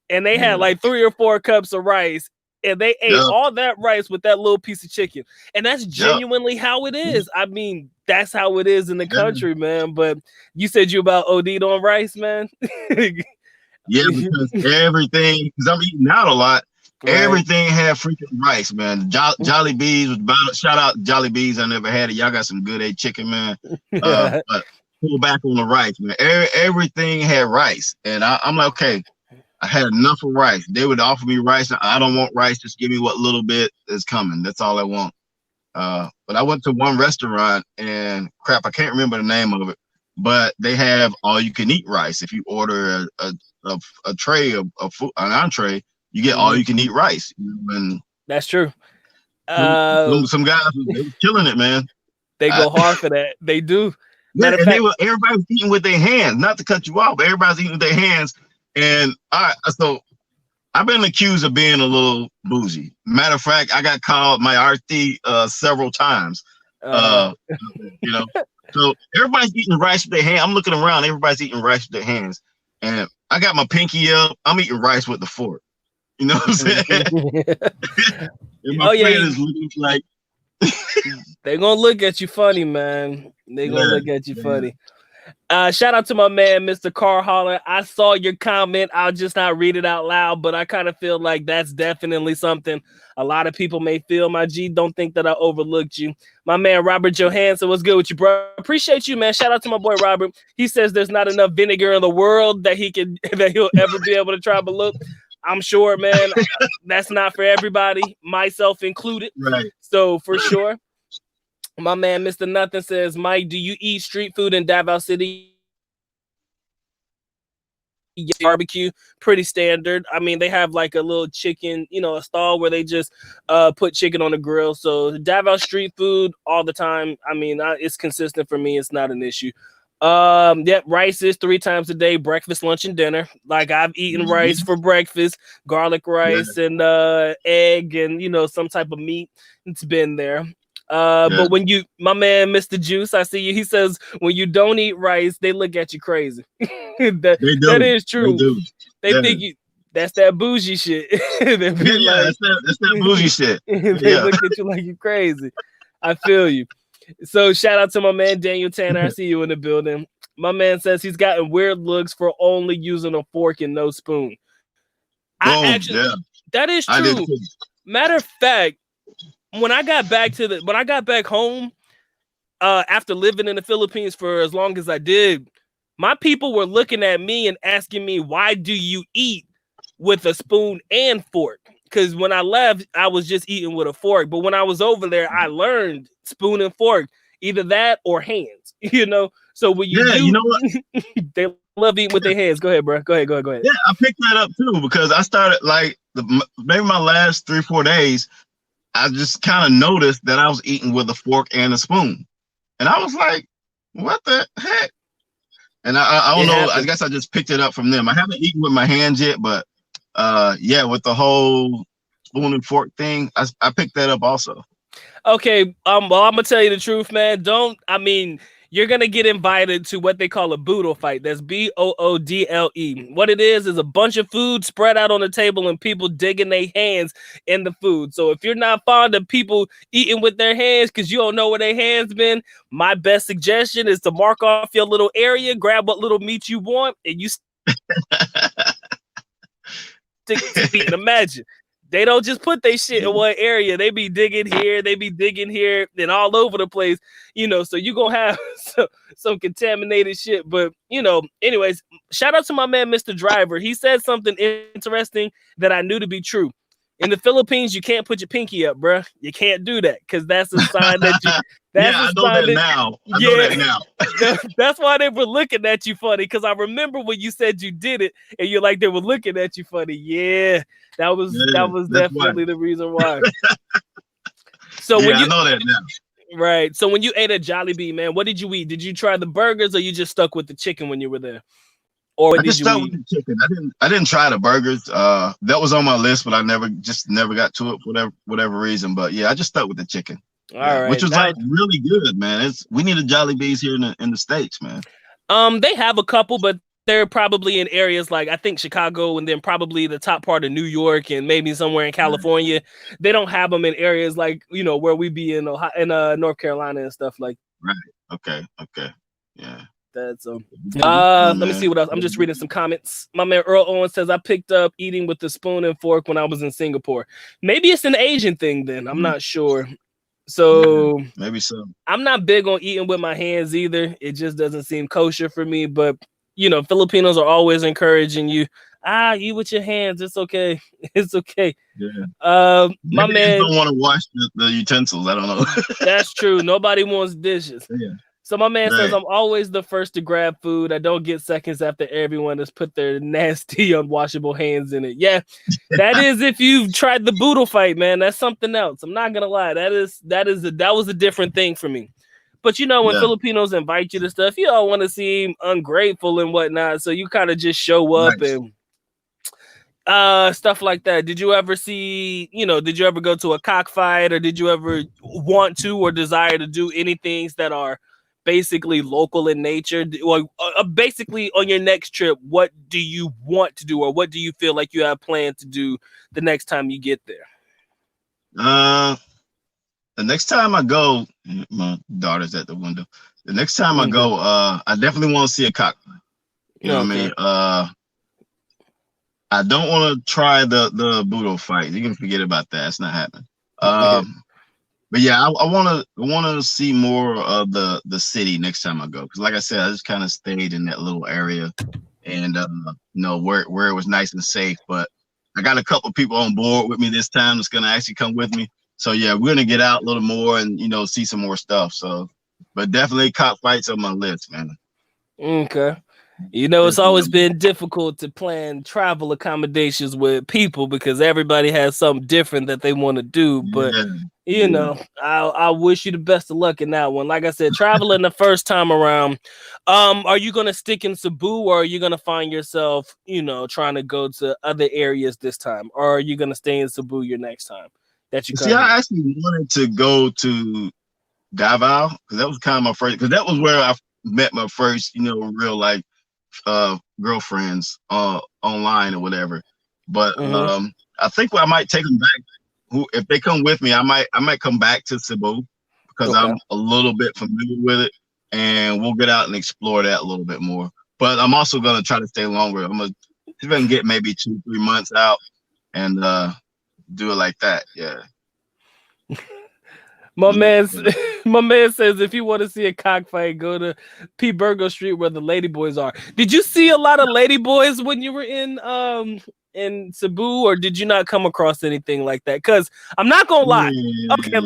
and they had like 3 or 4 cups of rice. And they ate all that rice with that little piece of chicken. And that's genuinely how it is. I mean, that's how it is in the country, man. But you said you about OD'd on rice, man? Yeah, because everything, because I'm eating out a lot, everything had freaking rice, man. Jolly Bees was about, shout out Jolly Bees. I never had it. Y'all got some good chicken, man. But pull back on the rice, man. Everything had rice. And I'm like, okay. I had enough of rice. They would offer me rice. I don't want rice. Just give me what little bit is coming. That's all I want. But I went to one restaurant and crap, I can't remember the name of it, but they have all you can eat rice. If you order a tray of food, an entree, you get all you can eat rice. And that's true. Some guys, they were killing it, man. They go hard for that. They do. Yeah, and everybody's eating with their hands. Not to cut you off, but everybody's eating with their hands. And so I've been accused of being a little bougie. Matter of fact, I got called my RT several times. So everybody's eating rice with their hands. I'm looking around, everybody's eating rice with their hands. And I got my pinky up. I'm eating rice with the fork. You know what I'm saying? And my friend is looking like they're gonna look at you funny, man. They're gonna look at you funny. Shout out to my man, Mr. Car Holler. I saw your comment. I'll just not read it out loud, but I kind of feel like that's definitely something a lot of people may feel. My G, don't think that I overlooked you. My man, Robert Johansson, what's good with you, bro? Appreciate you, man. Shout out to my boy, Robert. He says there's not enough vinegar in the world that he'll ever be able to try balut. I'm sure, man, that's not for everybody, myself included. Right. So for sure. My man, Mr. Nothing says, Mike, do you eat street food in Davao City? Barbecue, pretty standard. I mean, they have like a little chicken, a stall where they just put chicken on the grill. So Davao street food all the time. I mean, it's consistent for me. It's not an issue. Rice is 3 times a day, breakfast, lunch, and dinner. Like I've eaten rice for breakfast, garlic rice and egg and some type of meat. It's been there. But when my man, Mr. Juice, I see you. He says when you don't eat rice, they look at you crazy. That is true. They think that's that bougie shit. That's that bougie shit. They look at you like you crazy. I feel you. So shout out to my man Daniel Tanner. I see you in the building. My man says he's gotten weird looks for only using a fork and no spoon. That is true. Matter of fact, when I got back home, after living in the Philippines for as long as I did, my people were looking at me and asking me, why do you eat with a spoon and fork. Because when I left, I was just eating with a fork. But when I was over there, I learned spoon and fork, either that or hands, you know? So when you do, you know what? they love eating with their hands. Go ahead, bro. Go ahead. Yeah, I picked that up too because I started like maybe my last 3-4 days, I just kind of noticed that I was eating with a fork and a spoon. And I was like, what the heck? And I don't know, I guess I just picked it up from them. I haven't eaten with my hands yet, but yeah, with the whole spoon and fork thing, I picked that up also. Okay, well, I'm gonna tell you the truth, man. You're gonna get invited to what they call a boodle fight. That's BOODLE. What it is a bunch of food spread out on the table and people digging their hands in the food. So if you're not fond of people eating with their hands because you don't know where their hands been, my best suggestion is to mark off your little area, grab what little meat you want, and you stick to meat. And imagine. They don't just put their shit in one area. They be digging here, and all over the place, you know. So you gonna have some contaminated shit. But you know, anyways, shout out to my man, Mr. Driver. He said something interesting that I knew to be true. In the Philippines, you can't put your pinky up, bro. You can't do that because that's a sign that you. That's I know that now. I know that now. That's why they were looking at you funny. Because I remember when you said you did it, and you're like they were looking at you funny. Yeah, that was definitely the reason why. So when you I know that now. Right. So when you ate at Jollibee, man, what did you eat? Did you try the burgers, or you just stuck with the chicken when you were there? Or I just stuck with the chicken. I didn't try the burgers. That was on my list, but I never got to it for whatever reason. But yeah, I just stuck with the chicken. All right, which was like really good, man. We need a Jollibees here in the States, man. They have a couple, but they're probably in areas like I think Chicago, and then probably the top part of New York, and maybe somewhere in California. Right. They don't have them in areas like where we be in Ohio, in North Carolina and stuff like. Right. Okay. Yeah. That's let me see what else. I'm just reading some comments. My man Earl Owen says I picked up eating with the spoon and fork when I was in Singapore. Maybe it's an Asian thing then. I'm not sure. So maybe so. I'm not big on eating with my hands either. It just doesn't seem kosher for me. But Filipinos are always encouraging you. Eat with your hands. It's okay. It's okay. Yeah. My man don't want to wash the utensils. I don't know. That's true. Nobody wants dishes. Yeah. So my man says I'm always the first to grab food. I don't get seconds after everyone has put their nasty, unwashable hands in it. Yeah, that is if you've tried the boodle fight, man. That's something else. I'm not gonna lie. That was a different thing for me. But when Filipinos invite you to stuff, you all want to seem ungrateful and whatnot. So you kind of just show up and stuff like that. Did you ever see, did you ever go to a cockfight, or did you ever want to or desire to do any things that are basically local in nature? Or basically on your next trip, what do you want to do, or what do you feel like you have planned to do the next time you get there? The next time I go, my daughter's at the window. The next time I go, I definitely want to see a cockfight. You know what I mean? I don't want to try the boodle fight. You can forget about that. It's not happening. But yeah, I want to see more of the city next time I go, because like I said, I just kind of stayed in that little area, and where it was nice and safe. But I got a couple people on board with me this time that's gonna actually come with me. So yeah, we're gonna get out a little more and see some more stuff. So, but definitely cockfights on my list, man. Okay. It's always been difficult to plan travel accommodations with people because everybody has something different that they want to do. But, I wish you the best of luck in that one. Like I said, traveling the first time around, are you going to stick in Cebu, or are you going to find yourself, trying to go to other areas this time? Or are you going to stay in Cebu your next time that you come? See, I actually wanted to go to Davao because that was kind of my first, because that was where I met my first, real life girlfriends online or whatever. But I think I might take them back. If they come with me, I might come back to Cebu because I'm a little bit familiar with it, and we'll get out and explore that a little bit more. But I'm also gonna try to stay longer. I'm gonna get maybe 2-3 months out and do it like that. Yeah. My man My man says if you want to see a cockfight, go to P. Burgo Street where the lady boys are. Did you see a lot of lady boys when you were in Cebu, or did you not come across anything like that? Because I'm not gonna lie. Okay.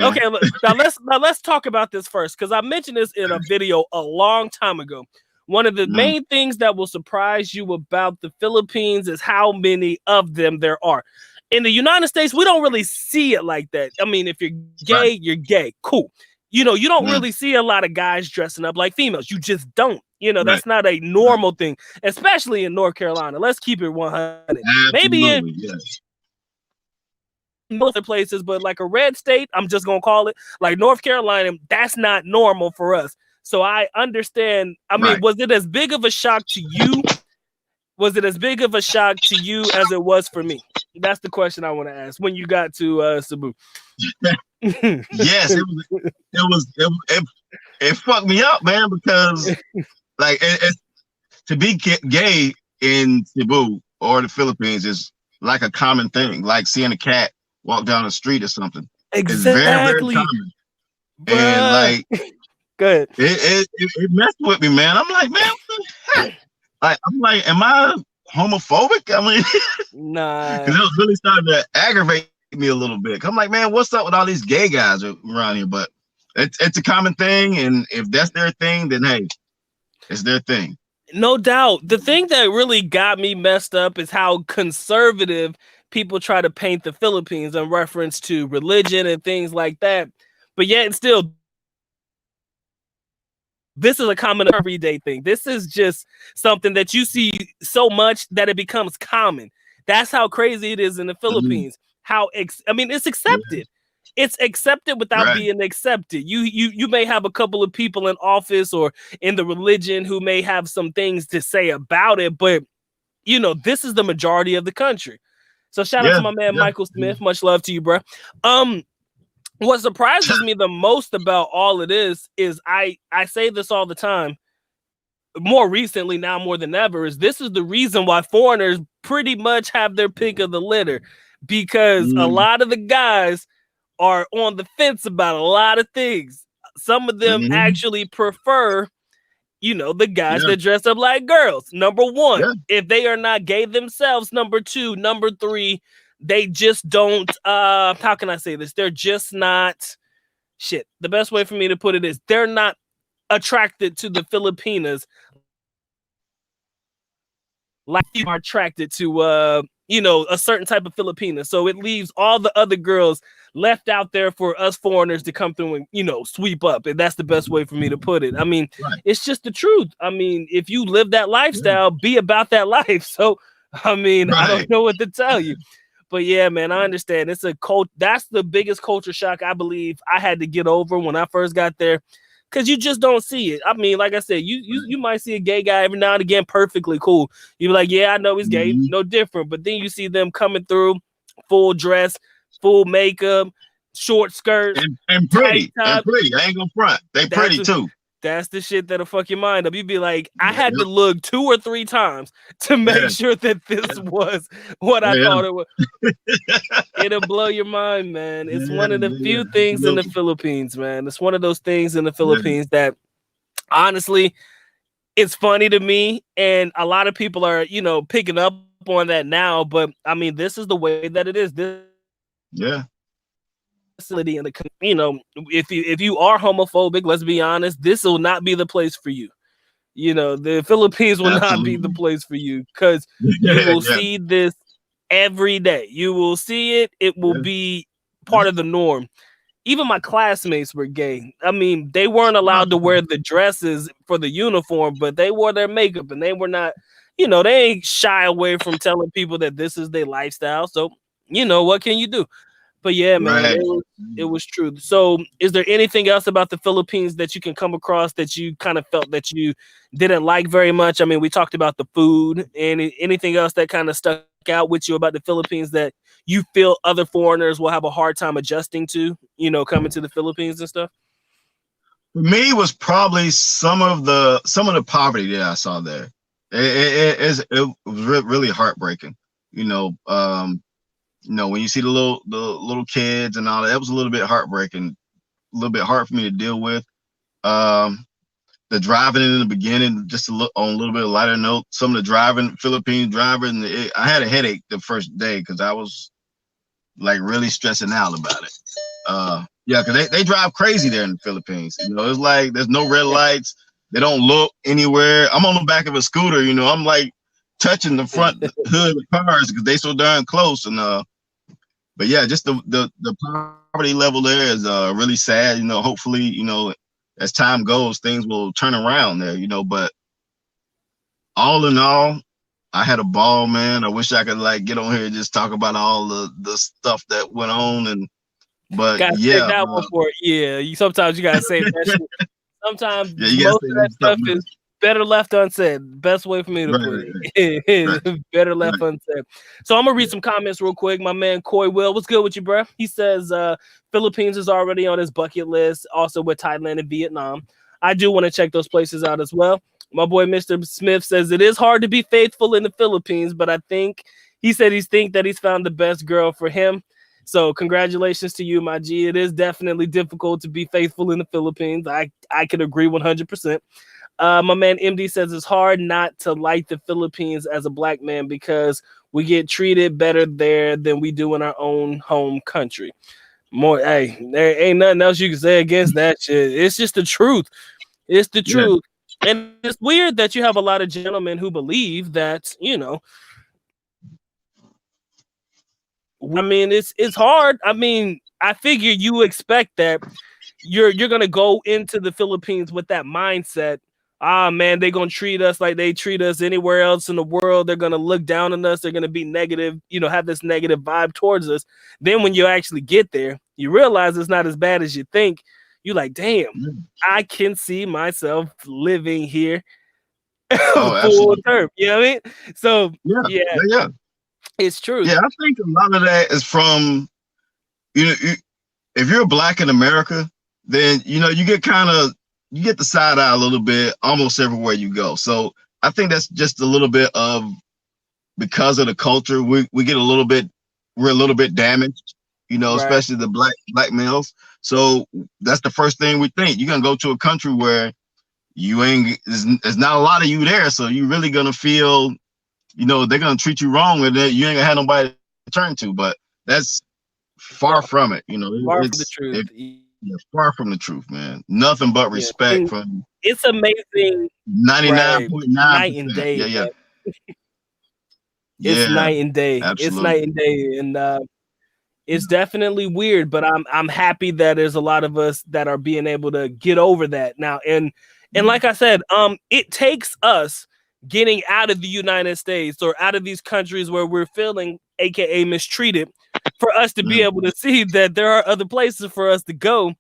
Now let's talk about this first, because I mentioned this in a video a long time ago. One of the main things that will surprise you about the Philippines is how many of them there are. In the United States, we don't really see it like that. I mean, if you're gay, you're gay. Cool. You know, you don't really see a lot of guys dressing up like females. You just don't. You know, that's not a normal thing, especially in North Carolina. Let's keep it 100. Maybe in other places, but like a red state, I'm just going to call it, like North Carolina, that's not normal for us. So I understand. I mean, was it as big of a shock to you? Was it as big of a shock to you as it was for me? That's the question I want to ask when you got to Cebu. Yes, it fucked me up, man, because like to be gay in Cebu or the Philippines is like a common thing, like seeing a cat walk down the street or something. Exactly. It's very, very common. Bruh. And like, good. It messed with me, man. I'm like, man, what the heck? I'm like, am I homophobic? I mean, nah, because it was really starting to aggravate me a little bit. I'm like, man, what's up with all these gay guys around here? But it's a common thing, and if that's their thing, then hey, it's their thing. No doubt. The thing that really got me messed up is how conservative people try to paint the Philippines in reference to religion and things like that. But yet, still, this is a common everyday thing. This is just something that you see so much that it becomes common. That's how crazy it is in the Philippines. How I mean, it's accepted. It's accepted without being accepted. You may have a couple of people in office or in the religion who may have some things to say about it, but you know, this is the majority of the country. So shout out to my man Michael Smith. Much love to you, bro. What surprises me the most about all of this is I say this all the time, more recently now more than ever, is this is the reason why foreigners pretty much have their pick of the litter, because a lot of the guys are on the fence about a lot of things. Some of them actually prefer, you know, the guys that dress up like girls. Number one, if they are not gay themselves. Number two, number three, they just don't, how can I say this? They're just not, shit. The best way for me to put it is they're not attracted to the Filipinas like you are attracted to, you know, a certain type of Filipina. So it leaves all the other girls left out there for us foreigners to come through and, you know, sweep up. And that's the best way for me to put it. I mean, it's just the truth. I mean, if you live that lifestyle, be about that life. So, I mean, I don't know what to tell you. But yeah, man, I understand. It's a cult. That's the biggest culture shock I believe I had to get over when I first got there, because you just don't see it. I mean, like I said, you might see a gay guy every now and again, perfectly cool. You be like, yeah, I know he's gay, no different. But then you see them coming through, full dress, full makeup, short skirts, and pretty. I ain't gonna front. They pretty too. That's the shit that'll fuck your mind up. You'd be like, I had to look 2 or 3 times to make sure that this was what I thought it was. It'll blow your mind, man. It's one of the few things in the Philippines, man. It's one of those things in the Philippines that, honestly, it's funny to me. And a lot of people are, you know, picking up on that now. But, I mean, this is the way that it is. Facility in the, you know, if you are homophobic, let's be honest, this will not be the place for you. You know, the Philippines will not be the place for you, because you will see this every day. You will see it. It will be part of the norm. Even my classmates were gay. I mean, they weren't allowed to wear the dresses for the uniform, but they wore their makeup, and they were not, you know, they ain't shy away from telling people that this is their lifestyle. So, you know, what can you do? But yeah, man, it was true. So is there anything else about the Philippines that you can come across that you kind of felt that you didn't like very much? I mean, we talked about the food, and anything else that kind of stuck out with you about the Philippines that you feel other foreigners will have a hard time adjusting to, you know, coming to the Philippines and stuff? For me, was probably some of the poverty that I saw there. It was really heartbreaking, you know. You know, when you see the little kids and all that, it was a little bit heartbreaking little bit hard for me to deal with. The driving in the beginning, just to look on a little bit of lighter note, some of the driving, Philippine driving, I had a headache the first day because I was like really stressing out about it. Yeah, because they drive crazy there in the Philippines. You know, it's like there's no red lights. They don't look anywhere. I'm on the back of a scooter, you know, I'm like touching the front hood of cars because they so darn close. And but yeah, just the poverty level there is really sad. You know, hopefully, you know, as time goes, things will turn around there, you know. But all in all, I had a ball, man. I wish I could like get on here and just talk about all the stuff that went on. But gotta yeah, save that one for it. Yeah, sometimes you gotta save that shit. Sometimes yeah, most of that stuff is better left unsaid. Best way for me to put it. Right. Better left unsaid. So I'm gonna read some comments real quick. My man Coy Will, what's good with you, bro? He says Philippines is already on his bucket list, also with Thailand and Vietnam. I do want to check those places out as well. My boy Mr. Smith says it is hard to be faithful in the Philippines, but I think he said that he's found the best girl for him. So congratulations to you, my G. It is definitely difficult to be faithful in the Philippines. I can agree 100%. My man MD says it's hard not to like the Philippines as a black man because we get treated better there than we do in our own home country. Hey, there ain't nothing else you can say against that shit. It's just the truth. It's the truth. And it's weird that you have a lot of gentlemen who believe that, you know, I mean, it's hard. I mean, I figure you expect that you're gonna go into the Philippines with that mindset. Ah, man, they're gonna treat us like they treat us anywhere else in the world. They're gonna look down on us. They're gonna be negative, you know, have this negative vibe towards us. Then when you actually get there, you realize it's not as bad as you think. You're like, damn, I can see myself living here full term. You know what I mean? So yeah. It's true. Yeah, I think a lot of that is from, you know, if you're black in America, then, you know, you get the side eye a little bit almost everywhere you go. So I think that's just a little bit of, because of the culture, we're a little bit damaged, you know, especially the black males. So that's the first thing we think. You're going to go to a country where there's not a lot of you there. So you're really going to feel, you know, they're gonna treat you wrong, and then you ain't gonna have nobody to turn to. But that's far from it, you know. Far from the truth. Far from the truth, man. Nothing but respect from. It's amazing. 99.9% night and day. Yeah. It's night and day. Absolutely. It's night and day, and it's definitely weird. But I'm happy that there's a lot of us that are being able to get over that now. And like I said, it takes us getting out of the United States or out of these countries where we're feeling aka mistreated for us to be able to see that there are other places for us to go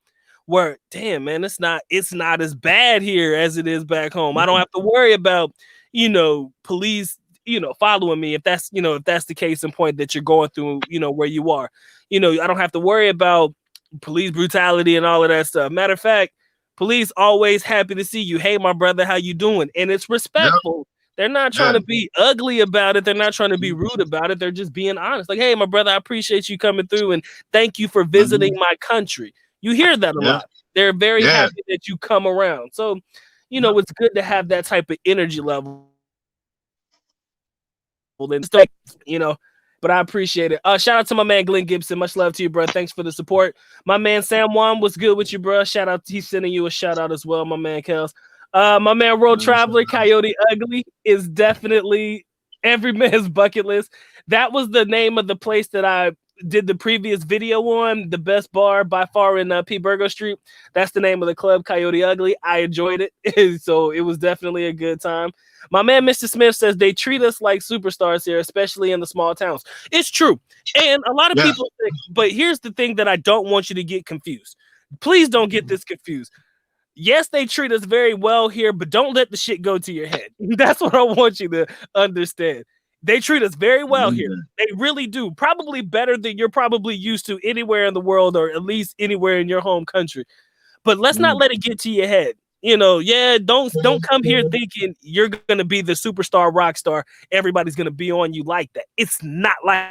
where, damn, man, it's not as bad here as it is back home. I don't have to worry about, you know, police, you know, following me if that's the case in point that you're going through, you know, where you are. You know, I don't have to worry about police brutality and all of that stuff. Matter of fact, police always happy to see you. Hey, my brother, how you doing? And it's respectful. Yep. They're not trying to be ugly about it. They're not trying to be rude about it. They're just being honest. Like, hey, my brother, I appreciate you coming through and thank you for visiting my country. You hear that a lot. They're very happy that you come around. So, you know, it's good to have that type of energy level. You know, but I appreciate it. Shout out to my man Glenn Gibson. Much love to you, bro. Thanks for the support. My man Sam Juan, what's good with you, bro? Shout out. He's sending you a shout out as well, my man Kellz. My man Road Traveler, Coyote Ugly, is definitely every man's bucket list. That was the name of the place that I did the previous video on, the best bar by far in P. Burgo Street. That's the name of the club, Coyote Ugly. I enjoyed it. So it was definitely a good time. My man Mr. Smith says they treat us like superstars here, especially in the small towns. It's true. And a lot of people think, but here's the thing that I don't want you to get confused. Please don't get this confused. Yes, they treat us very well here, but don't let the shit go to your head. That's what I want you to understand. They treat us very well here. They really do. Probably better than you're probably used to anywhere in the world, or at least anywhere in your home country. But let's not let it get to your head. You know, don't come here thinking you're going to be the superstar rock star. Everybody's going to be on you like that. It's not like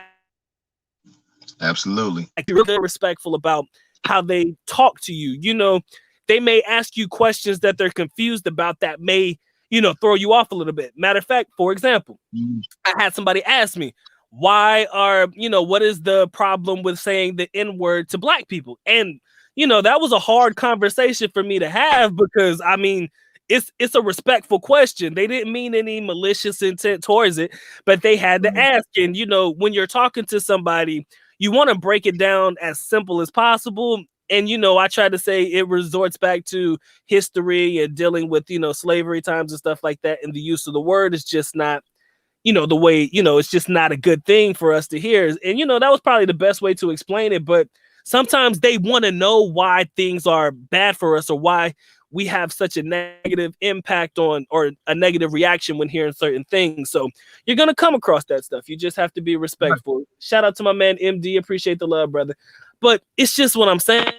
absolutely. Like, you're really respectful about how they talk to you. You know, they may ask you questions that they're confused about that may, you know, throw you off a little bit. Matter of fact, for example, I had somebody ask me, why are, you know, what is the problem with saying the N-word to black people? And, you know, that was a hard conversation for me to have because, I mean, it's a respectful question. They didn't mean any malicious intent towards it, but they had to ask. And, you know, when you're talking to somebody, you want to break it down as simple as possible. And, you know, I try to say it resorts back to history and dealing with, you know, slavery times and stuff like that. And the use of the word is just not, you know, the way, you know, it's just not a good thing for us to hear. And, you know, that was probably the best way to explain it. But sometimes they want to know why things are bad for us or why we have such a negative impact on or a negative reaction when hearing certain things. So you're going to come across that stuff. You just have to be respectful. Right. Shout out to my man, MD. Appreciate the love, brother. But it's just what I'm saying.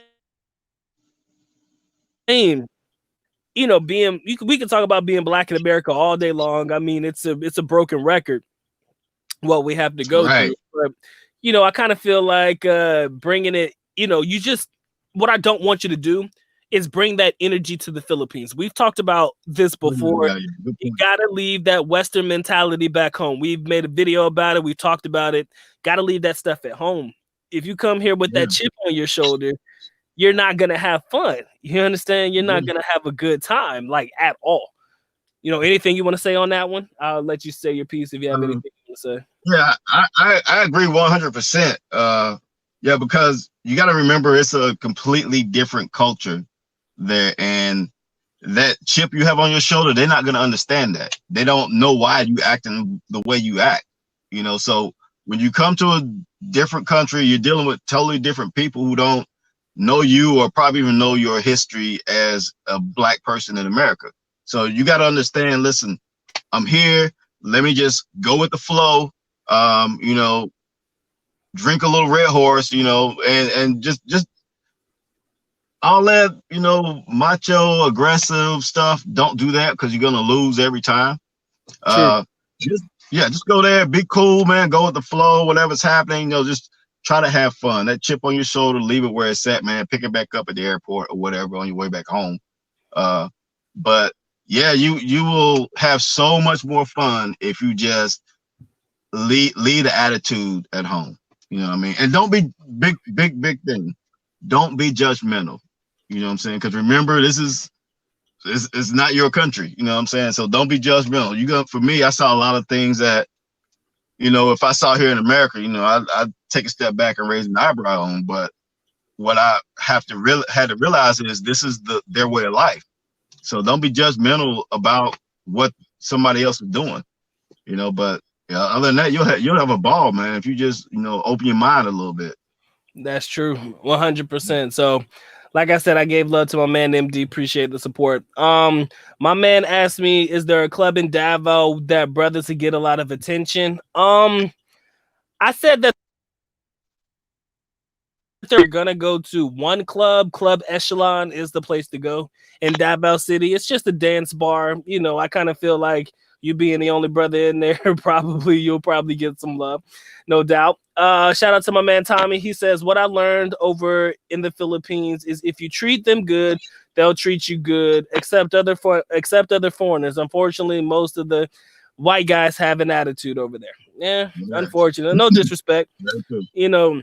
You know, we can talk about being black in America all day long. I mean, it's a broken record what we have to go through. But, you know, I kind of feel like bringing it, you know, what I don't want you to do is bring that energy to the Philippines. We've talked about this before. You got to leave that Western mentality back home. We've made a video about it. We've talked about it. Got to leave that stuff at home. If you come here with that chip on your shoulder, you're not going to have fun. You understand? You're not going to have a good time, like, at all. You know, anything you want to say on that one? I'll let you say your piece if you have anything to say. Yeah, I agree 100%. Yeah, because you got to remember it's a completely different culture there, and that chip you have on your shoulder, they're not going to understand that. They don't know why you acting the way you act, you know. So when you come to a different country, you're dealing with totally different people who don't know you or probably even know your history as a black person in America. So you got to understand, listen, I'm here, let me just go with the flow, you know, drink a little Red Horse, you know, and just all that, you know, macho, aggressive stuff. Don't do that because you're gonna lose every time. Just go there, be cool, man. Go with the flow, whatever's happening. You know, just try to have fun. That chip on your shoulder, leave it where it's at, man. Pick it back up at the airport or whatever on your way back home. But yeah, you will have so much more fun if you just lead the attitude at home. You know what I mean? And don't be big thing. Don't be judgmental. You know what I'm saying? Because remember, it's not your country. You know what I'm saying? So don't be judgmental. For me, I saw a lot of things that, you know, if I saw here in America, you know, I'd take a step back and raise an eyebrow on. But what I had to realize is this is their way of life. So don't be judgmental about what somebody else is doing. You know, but yeah, other than that, you'll have a ball, man, if you just, you know, open your mind a little bit. That's true, 100%. So, like I said, I gave love to my man MD. Appreciate the support. My man asked me, is there a club in Davao that brothers would get a lot of attention? I said that they're gonna go to one club. Club Echelon is the place to go in Davao City. It's just a dance bar. You know, I kind of feel like you being the only brother in there, you'll probably get some love, no doubt. Shout out to my man Tommy. He says, what I learned over in the Philippines is if you treat them good, they'll treat you good, except other foreigners. Unfortunately, most of the white guys have an attitude over there. Yeah, unfortunately. No disrespect. You know,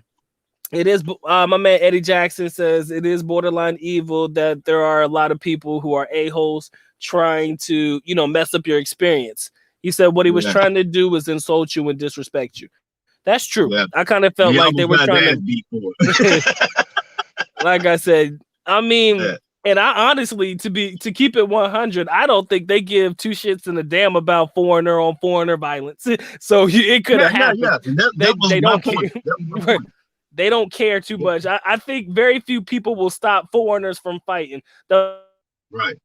it is. My man Eddie Jackson says it is borderline evil that there are a lot of people who are a-holes trying to, you know, mess up your experience. He said what he was trying to do was insult you and disrespect you. That's true. Yeah. I kind of felt like they were trying to. Like I said, I mean, and I honestly, to keep it 100, I don't think they give two shits and a damn about foreigner on foreigner violence. So it could have happened. They don't care. They don't care too much. I think very few people will stop foreigners from fighting. Right.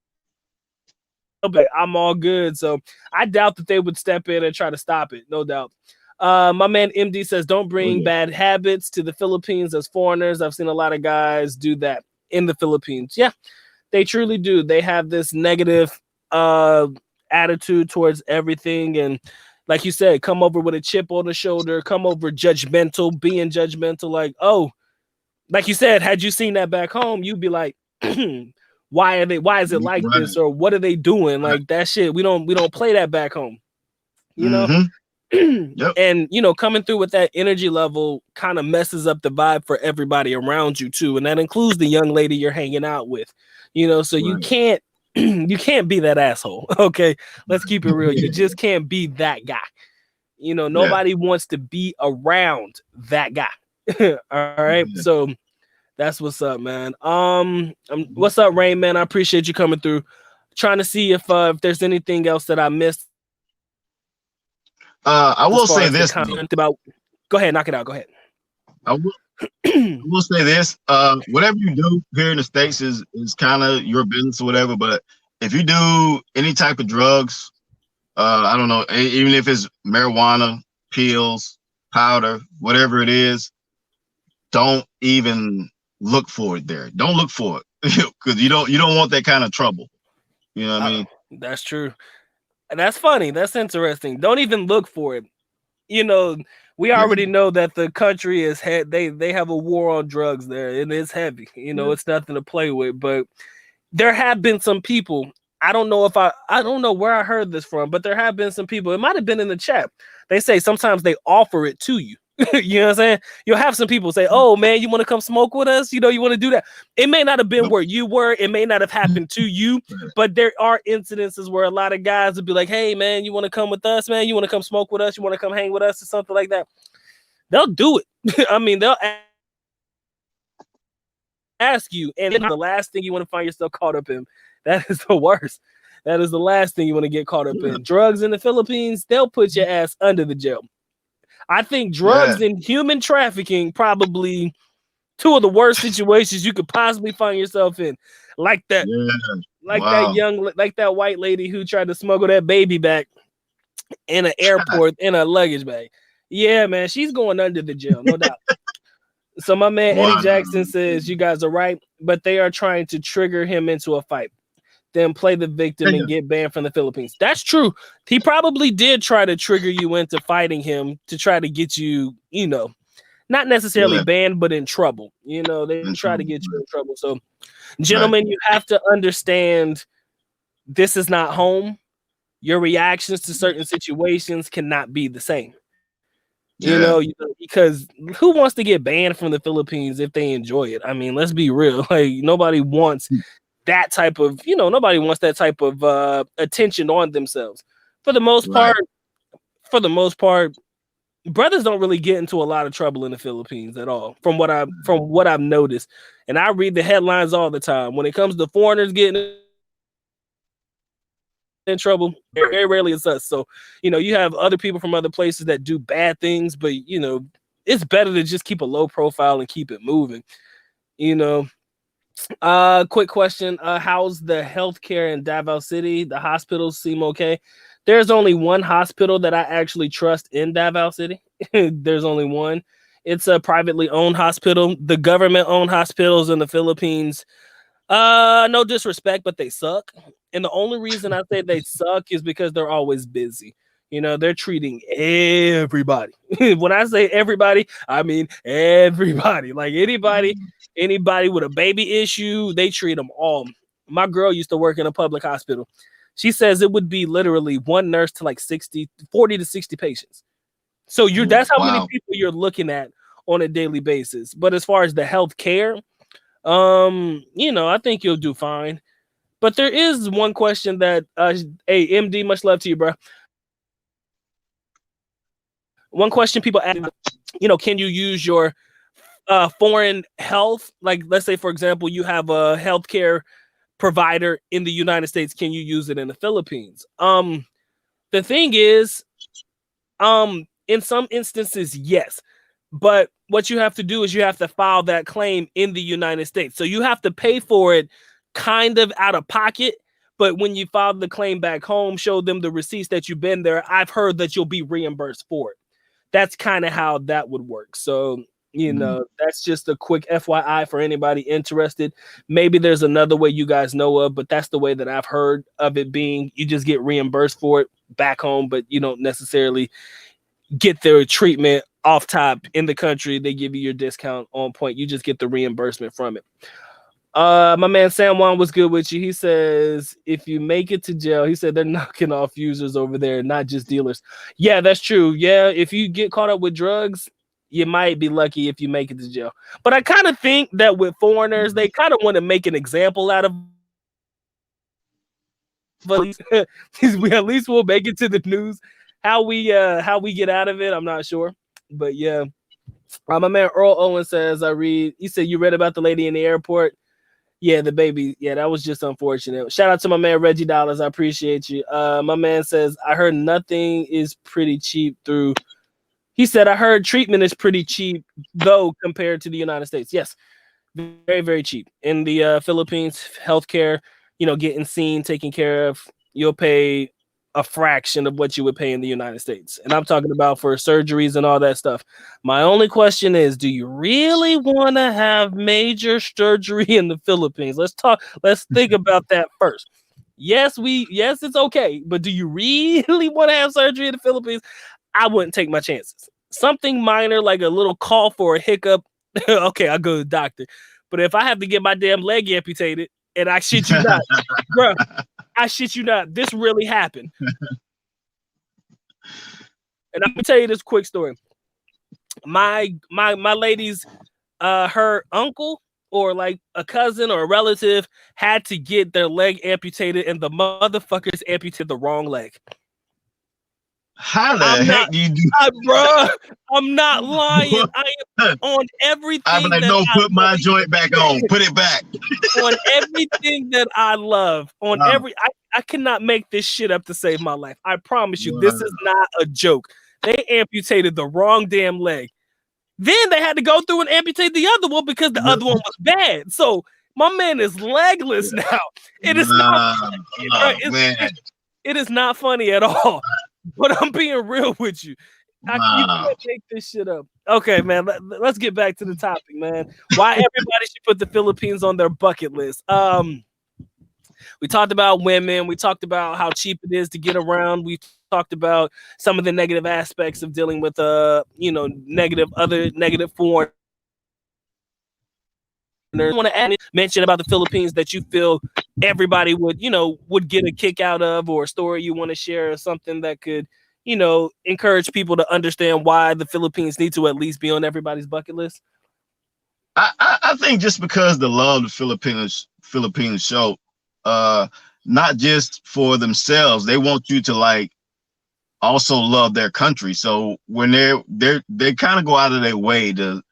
But I'm all good. So I doubt that they would step in and try to stop it. No doubt. My man MD says, don't bring bad habits to the Philippines as foreigners. I've seen a lot of guys do that in the Philippines. Yeah, they truly do. They have this negative attitude towards everything. And like you said, come over with a chip on the shoulder, come over judgmental, being judgmental, like, oh, like you said, had you seen that back home, you'd be like, why is it like Right. this, or what are they doing? Right. Like that shit, we don't play that back home, you know. Yep. And you know, coming through with that energy level kind of messes up the vibe for everybody around you too, and that includes the young lady you're hanging out with, you know. So you Right. can't you can't be that asshole. Okay, let's keep it real. You just can't be that guy. You know, Yeah. nobody wants to be around that guy. All right, Yeah. so that's what's up, man. What's up, Rain, man? I appreciate you coming through. Trying to see if there's anything else that I missed I as will far say as the this though. content about. Go ahead, knock it out. Go ahead. I will say this. Whatever you do here in the States is kind of your business or whatever. But if you do any type of drugs, I don't know, even if it's marijuana, pills, powder, whatever it is, don't even look for it there. Don't look for it because you don't want that kind of trouble. You know what I mean? That's true. That's funny. That's interesting. Don't even look for it. You know, we already know that the country is they have a war on drugs there, and it's heavy. You know, it's nothing to play with. But there have been some people. I don't know if I don't know where I heard this from, but there have been some people. It might have been in the chat. They say sometimes they offer it to you. You know what I'm saying? You'll have some people say, "Oh man, you want to come smoke with us? You know, you want to do that." It may not have been where you were. It may not have happened to you, but there are incidences where a lot of guys would be like, "Hey man, you want to come with us, man? You want to come smoke with us? You want to come hang with us or something like that?" They'll do it. I mean, they'll ask you, and the last thing you want to find yourself caught up in. That is the worst. That is the last thing you want to get caught up in. Drugs in the Philippines, they'll put your ass under the jail. I think drugs and human trafficking probably two of the worst situations you could possibly find yourself in. Like that, that white lady who tried to smuggle that baby back in an airport in a luggage bag. Yeah, man, she's going under the jail, no doubt. So my man Eddie Jackson says you guys are right, but they are trying to trigger him into a fight. Then play the victim and get banned from the Philippines. That's true. He probably did try to trigger you into fighting him to try to get you, you know, not necessarily banned, but in trouble. You know, they try to get you in trouble. So, gentlemen, you have to understand this is not home. Your reactions to certain situations cannot be the same. You know, because who wants to get banned from the Philippines if they enjoy it? I mean, let's be real. Like, nobody wants that type of, you know, nobody wants that type of attention on themselves. For the most part, brothers don't really get into a lot of trouble in the Philippines at all, from what I've noticed. And I read the headlines all the time. When it comes to foreigners getting in trouble, very rarely it's us. So, you know, you have other people from other places that do bad things, but you know, it's better to just keep a low profile and keep it moving. You know. Quick question. How's the healthcare in Davao City? The hospitals seem okay. There's only one hospital that I actually trust in Davao City. There's only one. It's a privately owned hospital. The government-owned hospitals in the Philippines, no disrespect, but they suck. And the only reason I say they suck is because they're always busy. You know, they're treating everybody. When I say everybody, I mean everybody. Like anybody with a baby issue, they treat them all. My girl used to work in a public hospital. She says it would be literally one nurse to like 40 to 60 patients. So that's how many people you're looking at on a daily basis. But as far as the health care, you know, I think you'll do fine. But there is one question that hey, MD, much love to you, bro. One question people ask, you know, can you use your foreign health? Like, let's say, for example, you have a healthcare provider in the United States. Can you use it in the Philippines? The thing is, in some instances, yes. But what you have to do is you have to file that claim in the United States. So you have to pay for it kind of out of pocket. But when you file the claim back home, show them the receipts that you've been there. I've heard that you'll be reimbursed for it. That's kind of how that would work. So, you know, that's just a quick FYI for anybody interested. Maybe there's another way you guys know of, but that's the way that I've heard of it being. You just get reimbursed for it back home, but you don't necessarily get their treatment off top in the country, they give you your discount on point. You just get the reimbursement from it. My man San Juan was good with you. He says if you make it to jail, he said they're knocking off users over there, not just dealers. Yeah, that's true. Yeah, if you get caught up with drugs, you might be lucky if you make it to jail. But I kind of think that with foreigners, they kind of want to make an example out of us. We at least will make it to the news. How we get out of it, I'm not sure. But yeah. My man Earl Owen says, he said you read about the lady in the airport. Yeah, the baby. Yeah, that was just unfortunate. Shout out to my man Reggie Dollars. I appreciate you. My man says, I heard nothing is pretty cheap through. He said, I heard treatment is pretty cheap, though, compared to the United States. Yes, very, very cheap. In the Philippines, healthcare, getting seen, taken care of, you'll pay a fraction of what you would pay in the United States. And I'm talking about for surgeries and all that stuff. My only question is, do you really want to have major surgery in the Philippines? Let's think about that first. Yes, it's okay, but do you really want to have surgery in the Philippines? I wouldn't take my chances. Something minor, like a little cough or a hiccup, okay, I'll go to the doctor. But if I have to get my damn leg amputated, and I shit you not, bro, I shit you not, this really happened. And I'm gonna tell you this quick story. My lady's her uncle or like a cousin or a relative had to get their leg amputated, and the motherfuckers amputated the wrong leg. How the heck do you do that, bro? I'm not lying. I am on everything. I'm like, no, put my joint back on. Put it back. On everything that I love. On I cannot make this shit up to save my life. I promise you, this is not a joke. They amputated the wrong damn leg. Then they had to go through and amputate the other one because the other one was bad. So my man is legless now. It is not. It is not funny at all. But I'm being real with you. You can't make this shit up. Okay, man. Let's get back to the topic, man. Why everybody should put the Philippines on their bucket list. We talked about women. We talked about how cheap it is to get around. We talked about some of the negative aspects of dealing with negative foreign. I want to mention about the Philippines that you feel everybody would get a kick out of, or a story you want to share, or something that could, encourage people to understand why the Philippines need to at least be on everybody's bucket list? I think just because the love the Filipinos show, not just for themselves, they want you to like also love their country. So when they kind of go out of their way to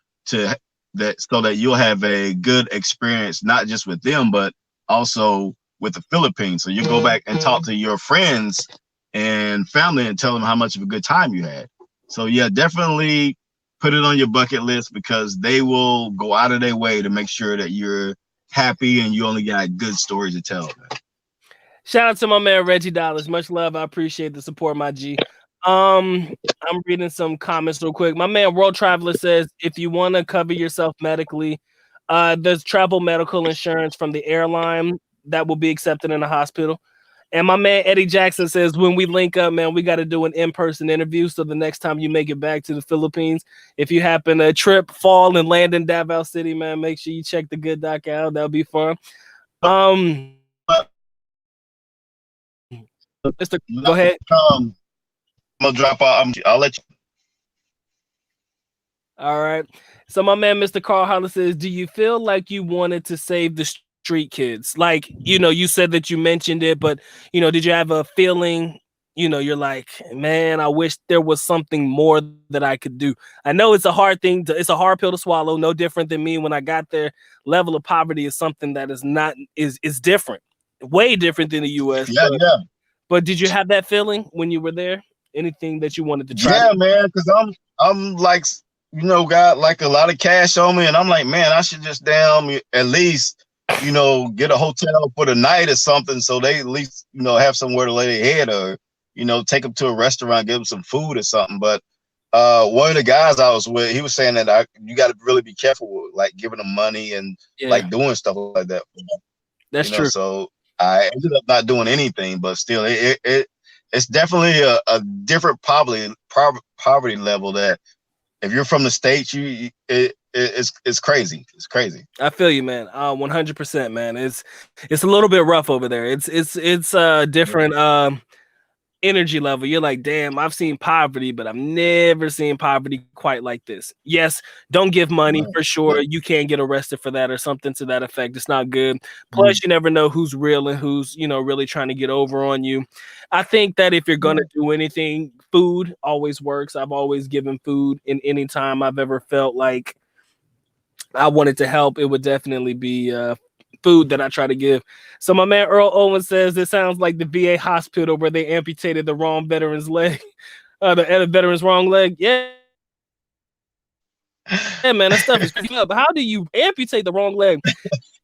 that, so that you'll have a good experience, not just with them, but also with the Philippines. So you go back and talk to your friends and family and tell them how much of a good time you had. So yeah, definitely put it on your bucket list, because they will go out of their way to make sure that you're happy and you only got good stories to tell. Shout out to my man Reggie Dollars. Much love. I appreciate the support, my G. I'm reading some comments real quick. My man World Traveler says, if you want to cover yourself medically, there's travel medical insurance from the airline that will be accepted in a hospital. And my man Eddie Jackson says, when we link up, man, we got to do an in-person interview. So the next time you make it back to the Philippines, if you happen to trip, fall, and land in Davao City, man, make sure you check the Good Doc out. That'll be fun. Go ahead. I'm gonna drop out. I'll let you. All right. So my man, Mr. Carl Hollis says, do you feel like you wanted to save the street kids? Like, you said that you mentioned it, but, did you have a feeling, you're like, man, I wish there was something more that I could do. I know it's a hard thing. It's a hard pill to swallow. No different than me when I got there. Level of poverty is something that is different, way different than the U.S. Yeah, But did you have that feeling when you were there? Anything that you wanted to try? Yeah, man, because I'm like, got like a lot of cash on me, and I'm like, man, I should just at least, get a hotel for the night or something, so they at least, have somewhere to lay their head, or, take them to a restaurant, give them some food or something. But one of the guys I was with, he was saying that you got to really be careful with like giving them money and like doing stuff like that. That's true. So I ended up not doing anything, but still, it's definitely a different poverty level that if you're from the States, it's crazy. It's crazy. I feel you, man. 100%, man. It's a little bit rough over there. It's different energy level. You're like, damn, I've seen poverty, but I've never seen poverty quite like this. Yes, don't give money for sure. You can't get arrested for that or something to that effect. It's not good. Plus, you never know who's real and who's, really trying to get over on you. I think that if you're going to do anything, food always works. I've always given food in any time I've ever felt like I wanted to help. It would definitely be food that I try to give. So my man Earl Owen says it sounds like the VA hospital where they amputated the wrong veteran's leg, the veteran's wrong leg. Yeah, man, that stuff is crazy up. How do you amputate the wrong leg?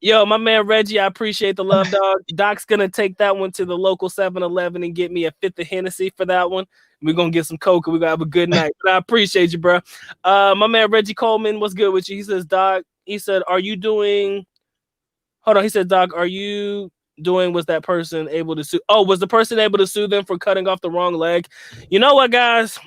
Yo, my man Reggie, I appreciate the love, dog. Doc's gonna take that one to the local 7-Eleven and get me a fifth of Hennessy for that one. We're gonna get some coke and we're gonna have a good night. But I appreciate you, bro. My man Reggie Coleman, what's good with you? He says, Doc, he said, are you doing hold on, he said, Doc, are you doing, was that person able to sue? Oh, was the person able to sue them for cutting off the wrong leg? You know what, guys?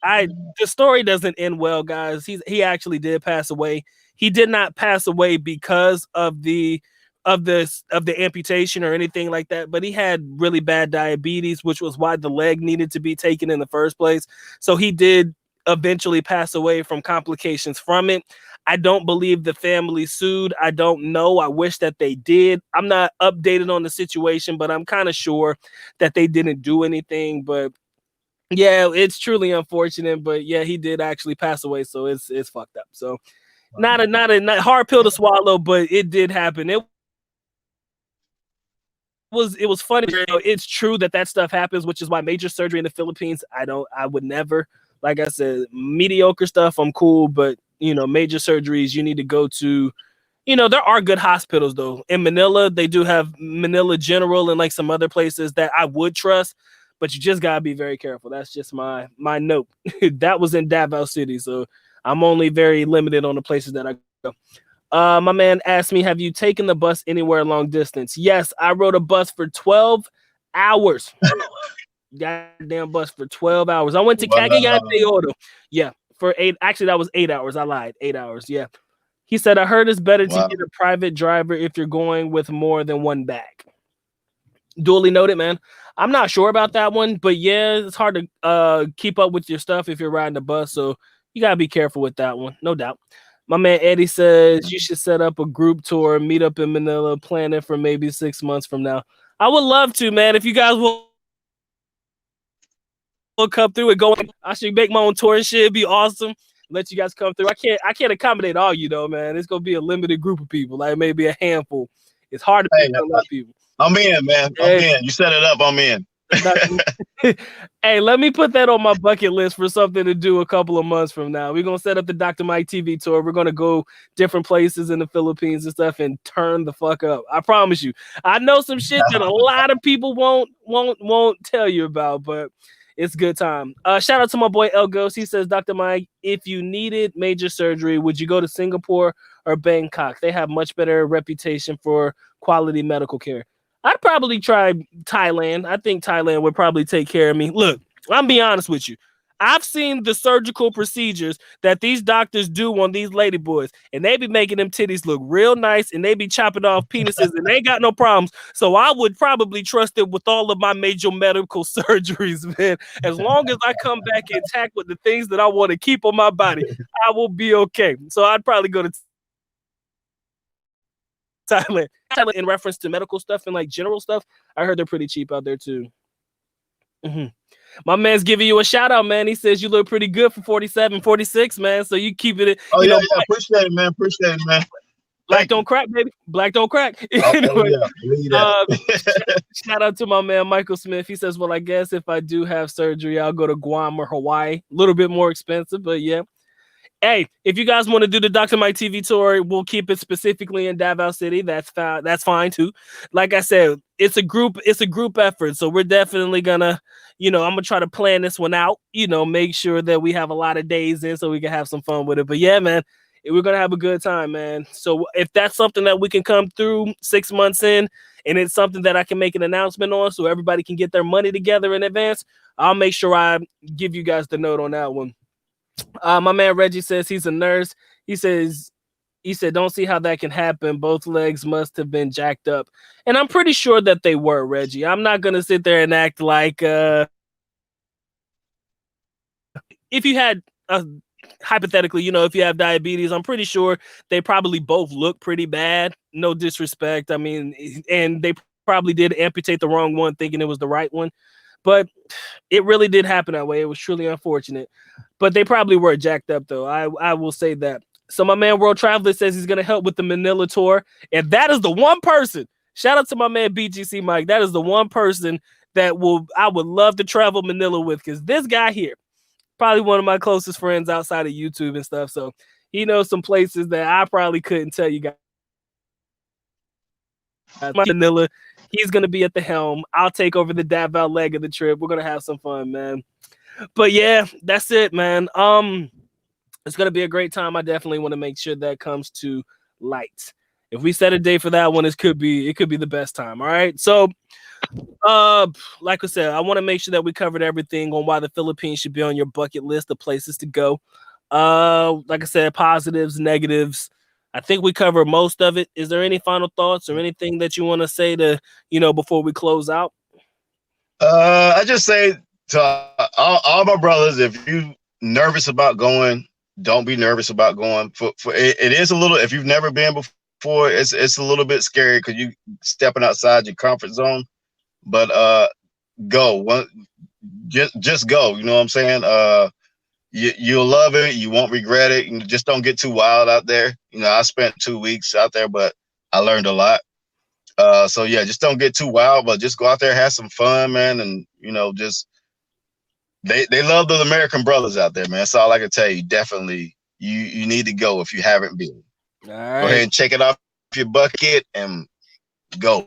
The story doesn't end well, guys. He actually did pass away. He did not pass away because of the amputation or anything like that, but he had really bad diabetes, which was why the leg needed to be taken in the first place. So he did eventually pass away from complications from it. I don't believe the family sued. I don't know. I wish that they did. I'm not updated on the situation, but I'm kind of sure that they didn't do anything. But yeah, it's truly unfortunate. But yeah, he did actually pass away, so it's fucked up. So not a hard pill to swallow, but it did happen. It was funny. It's true that stuff happens, which is why major surgery in the Philippines, I would never, like I said, mediocre stuff, I'm cool, but major surgeries, you need to go to, there are good hospitals though. In Manila, they do have Manila General and like some other places that I would trust, but you just gotta be very careful. That's just my note. That was in Davao City, so I'm only very limited on the places that I go. My man asked me, have you taken the bus anywhere long distance? Yes, I rode a bus for 12 hours. Goddamn bus for 12 hours. I went to Cagayan de Oro. Yeah, for 8. Actually, that was 8 hours. I lied. 8 hours. Yeah. He said, I heard it's better to get a private driver if you're going with more than one bag. Duly noted, man. I'm not sure about that one, but yeah, it's hard to keep up with your stuff if you're riding the bus. So you got to be careful with that one. No doubt. My man Eddie says you should set up a group tour, meet up in Manila, plan it for maybe 6 months from now. I would love to, man. If you guys will come through and go, I should make my own tour and shit. It'd be awesome. Let you guys come through. I can't accommodate all man. It's gonna be a limited group of people, like maybe a handful. It's hard to pick a lot of people. I'm in, man. I'm in. You set it up. I'm in. Hey, let me put that on my bucket list for something to do a couple of months from now. We're gonna set up the Dr. Mike TV tour. We're gonna go different places in the Philippines and stuff and turn the fuck up. I promise you. I know some shit that a lot of people won't tell you about, but it's good time. Shout out to my boy El Ghost. He says, Dr. Mike, if you needed major surgery, would you go to Singapore or Bangkok? They have much better reputation for quality medical care. I'd probably try Thailand. I think Thailand would probably take care of me. Look, I'm be honest with you. I've seen the surgical procedures that these doctors do on these lady boys, and they be making them titties look real nice, and they be chopping off penises, and they ain't got no problems. So I would probably trust it with all of my major medical surgeries, man. As long as I come back intact with the things that I want to keep on my body, I will be okay. So I'd probably go to Thailand in reference to medical stuff and like general stuff. I heard they're pretty cheap out there too. My man's giving you a shout out, man. He says you look pretty good for 47, 46, man. So you keep it. Yeah, appreciate it, man. Appreciate it, man. Black don't crack, baby. Black don't crack. Anyway, shout out to my man Michael Smith. He says, well, I guess if I do have surgery, I'll go to Guam or Hawaii. A little bit more expensive, but yeah. Hey, if you guys want to do the Dr. Mike TV tour, we'll keep it specifically in Davao City. That's fine too. Like I said, it's a group effort. So we're definitely gonna, I'm gonna try to plan this one out, make sure that we have a lot of days in so we can have some fun with it. But yeah, man, we're gonna have a good time, man. So if that's something that we can come through 6 months in, and it's something that I can make an announcement on so everybody can get their money together in advance, I'll make sure I give you guys the note on that one. My man Reggie says he's a nurse. He said, don't see how that can happen. Both legs must have been jacked up. And I'm pretty sure that they were, Reggie. I'm not going to sit there and act like if you had hypothetically, you know, if you have diabetes, I'm pretty sure they probably both look pretty bad. No disrespect. I mean, and they probably did amputate the wrong one thinking it was the right one. But it really did happen that way. It was truly unfortunate. But they probably were jacked up, though. I will say that. So my man World Traveler says he's going to help with the Manila tour. And that is the one person. Shout out to my man BGC Mike. That is the one person that I would love to travel Manila with, because this guy here, probably one of my closest friends outside of YouTube and stuff. So he knows some places that I probably couldn't tell you guys. Manila, he's going to be at the helm. I'll take over the Davao leg of the trip. We're going to have some fun, man. But yeah, that's it, man. It's going to be a great time. I definitely want to make sure that comes to light. If we set a date for that one, it could be the best time. All right. So, like I said, I want to make sure that we covered everything on why the Philippines should be on your bucket list of places to go. Like I said, positives, negatives. I think we covered most of it. Is there any final thoughts or anything that you want to say to, before we close out? I just say to all my brothers, if you nervous about going, don't be nervous about going. For it is a little, if you've never been before, it's a little bit scary because you stepping outside your comfort zone. But go. Just go. You know what I'm saying? You'll love it. You won't regret it. You just don't get too wild out there. I spent 2 weeks out there, but I learned a lot. So yeah, just don't get too wild, but just go out there, have some fun, man. And just they love those American brothers out there, man. That's all I can tell you. Definitely, you need to go if you haven't been. All right. Go ahead and check it off your bucket and go.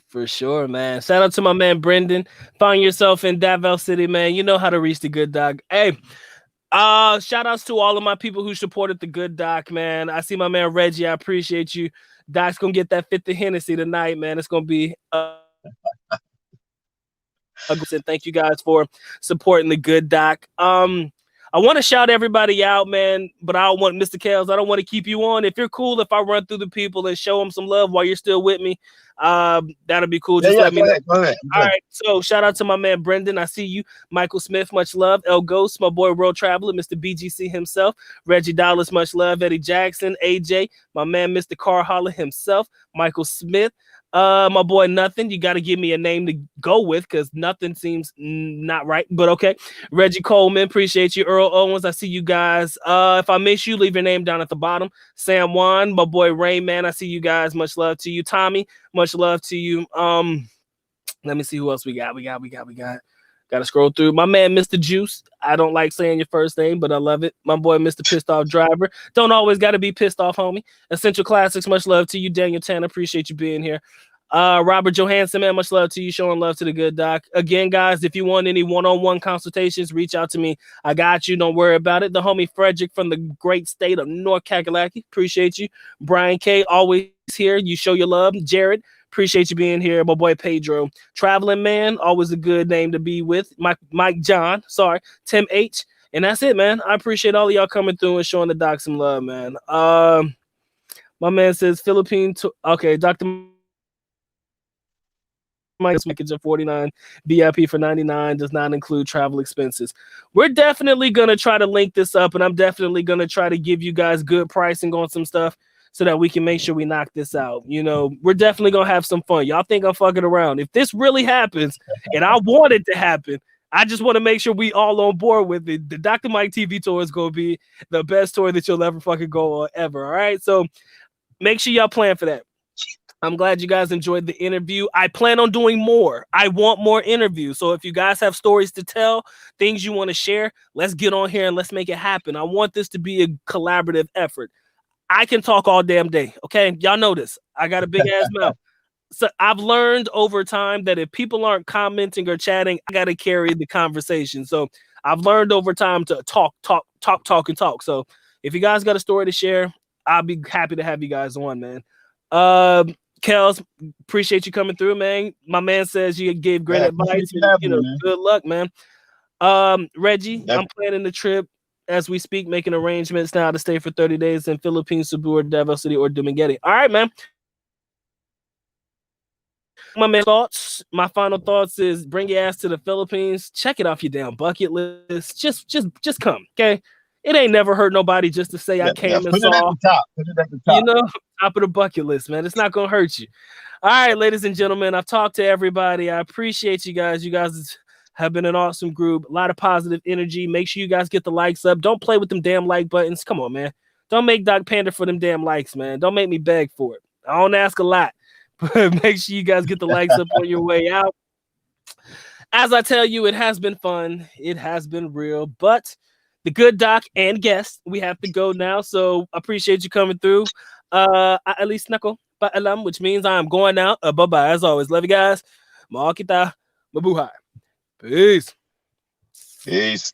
For sure, man. Shout out to my man Brendan. Find yourself in Davao City, man. You know how to reach the Good Doc. Hey, shout outs to all of my people who supported the Good Doc, man. I see my man Reggie. I appreciate you. Doc's gonna get that 50 Hennessy tonight, man. It's gonna be thank you guys for supporting the Good Doc. I want to shout everybody out, man, but I don't want Mr. Kellz. I don't want to keep you on. If you're cool, if I run through the people and show them some love while you're still with me, that'll be cool. Just let me know. Go ahead. All right. So shout out to my man Brendan. I see you. Michael Smith, much love. El Ghost, my boy World Traveler, Mr. BGC himself. Reggie Dallas, much love. Eddie Jackson, AJ, my man Mr. Carl Holler himself. Michael Smith. My boy Nothing. You got to give me a name to go with because Nothing seems not right, but okay. Reggie Coleman, appreciate you. Earl Owens, I see you guys. If I miss you, leave your name down at the bottom. Sam Juan, my boy Rain Man, I see you guys. Much love to you. Tommy, much love to you. Let me see who else we got. Gotta scroll through. My man, Mr. Juice. I don't like saying your first name, but I love it. My boy, Mr. Pissed Off Driver. Don't always got to be pissed off, homie. Essential Classics, much love to you. Daniel Tanner, appreciate you being here. Robert Johansson, man, much love to you. Showing love to the Good Doc. Again, guys, if you want any one-on-one consultations, reach out to me. I got you. Don't worry about it. The homie Frederick from the great state of North Kakalaki. Appreciate you. Brian K, always here. You show your love. Jared, appreciate you being here. My boy Pedro. Traveling Man, always a good name to be with. Mike John, sorry. Tim H. And that's it, man. I appreciate all of y'all coming through and showing the doc some love, man. My man says Philippine. Okay, Dr. Mike's package of 49, VIP for 99 does not include travel expenses. We're definitely going to try to link this up, and I'm definitely going to try to give you guys good pricing on some stuff so that we can make sure we knock this out. We're definitely going to have some fun. Y'all think I'm fucking around. If this really happens, and I want it to happen, I just want to make sure we all on board with it. The Dr. Mike TV tour is going to be the best tour that you'll ever fucking go on ever, all right? So make sure y'all plan for that. I'm glad you guys enjoyed the interview. I plan on doing more. I want more interviews. So if you guys have stories to tell, things you want to share, let's get on here and let's make it happen. I want this to be a collaborative effort. I can talk all damn day. Okay. Y'all know this. I got a big ass mouth. So I've learned over time that if people aren't commenting or chatting, I got to carry the conversation. So I've learned over time to talk. So if you guys got a story to share, I'll be happy to have you guys on, man. Kellz, appreciate you coming through, man. My man says you gave great advice. Good luck, man. Reggie, I'm planning the trip as we speak, making arrangements now to stay for 30 days in Philippines, Cebu, Davao City, or Dumaguete. All right, man. My final thoughts is bring your ass to the Philippines. Check it off your damn bucket list. Just come, okay? It ain't never hurt nobody just to say I came and saw. Put it at the top. You know, top of the bucket list, man. It's not gonna hurt you. All right, ladies and gentlemen, I've talked to everybody. I appreciate you guys. You guys have been an awesome group. A lot of positive energy. Make sure you guys get the likes up. Don't play with them damn like buttons. Come on, man. Don't make Doc pander for them damn likes, man. Don't make me beg for it. I don't ask a lot, but make sure you guys get the likes up on your way out. As I tell you, it has been fun. It has been real, but the good Doc and guest, we have to go now. So I appreciate you coming through. At least Nako Paalam, which means I'm going out. Bye-bye. As always, love you guys. Maakita. Mabuhay. Peace. Peace.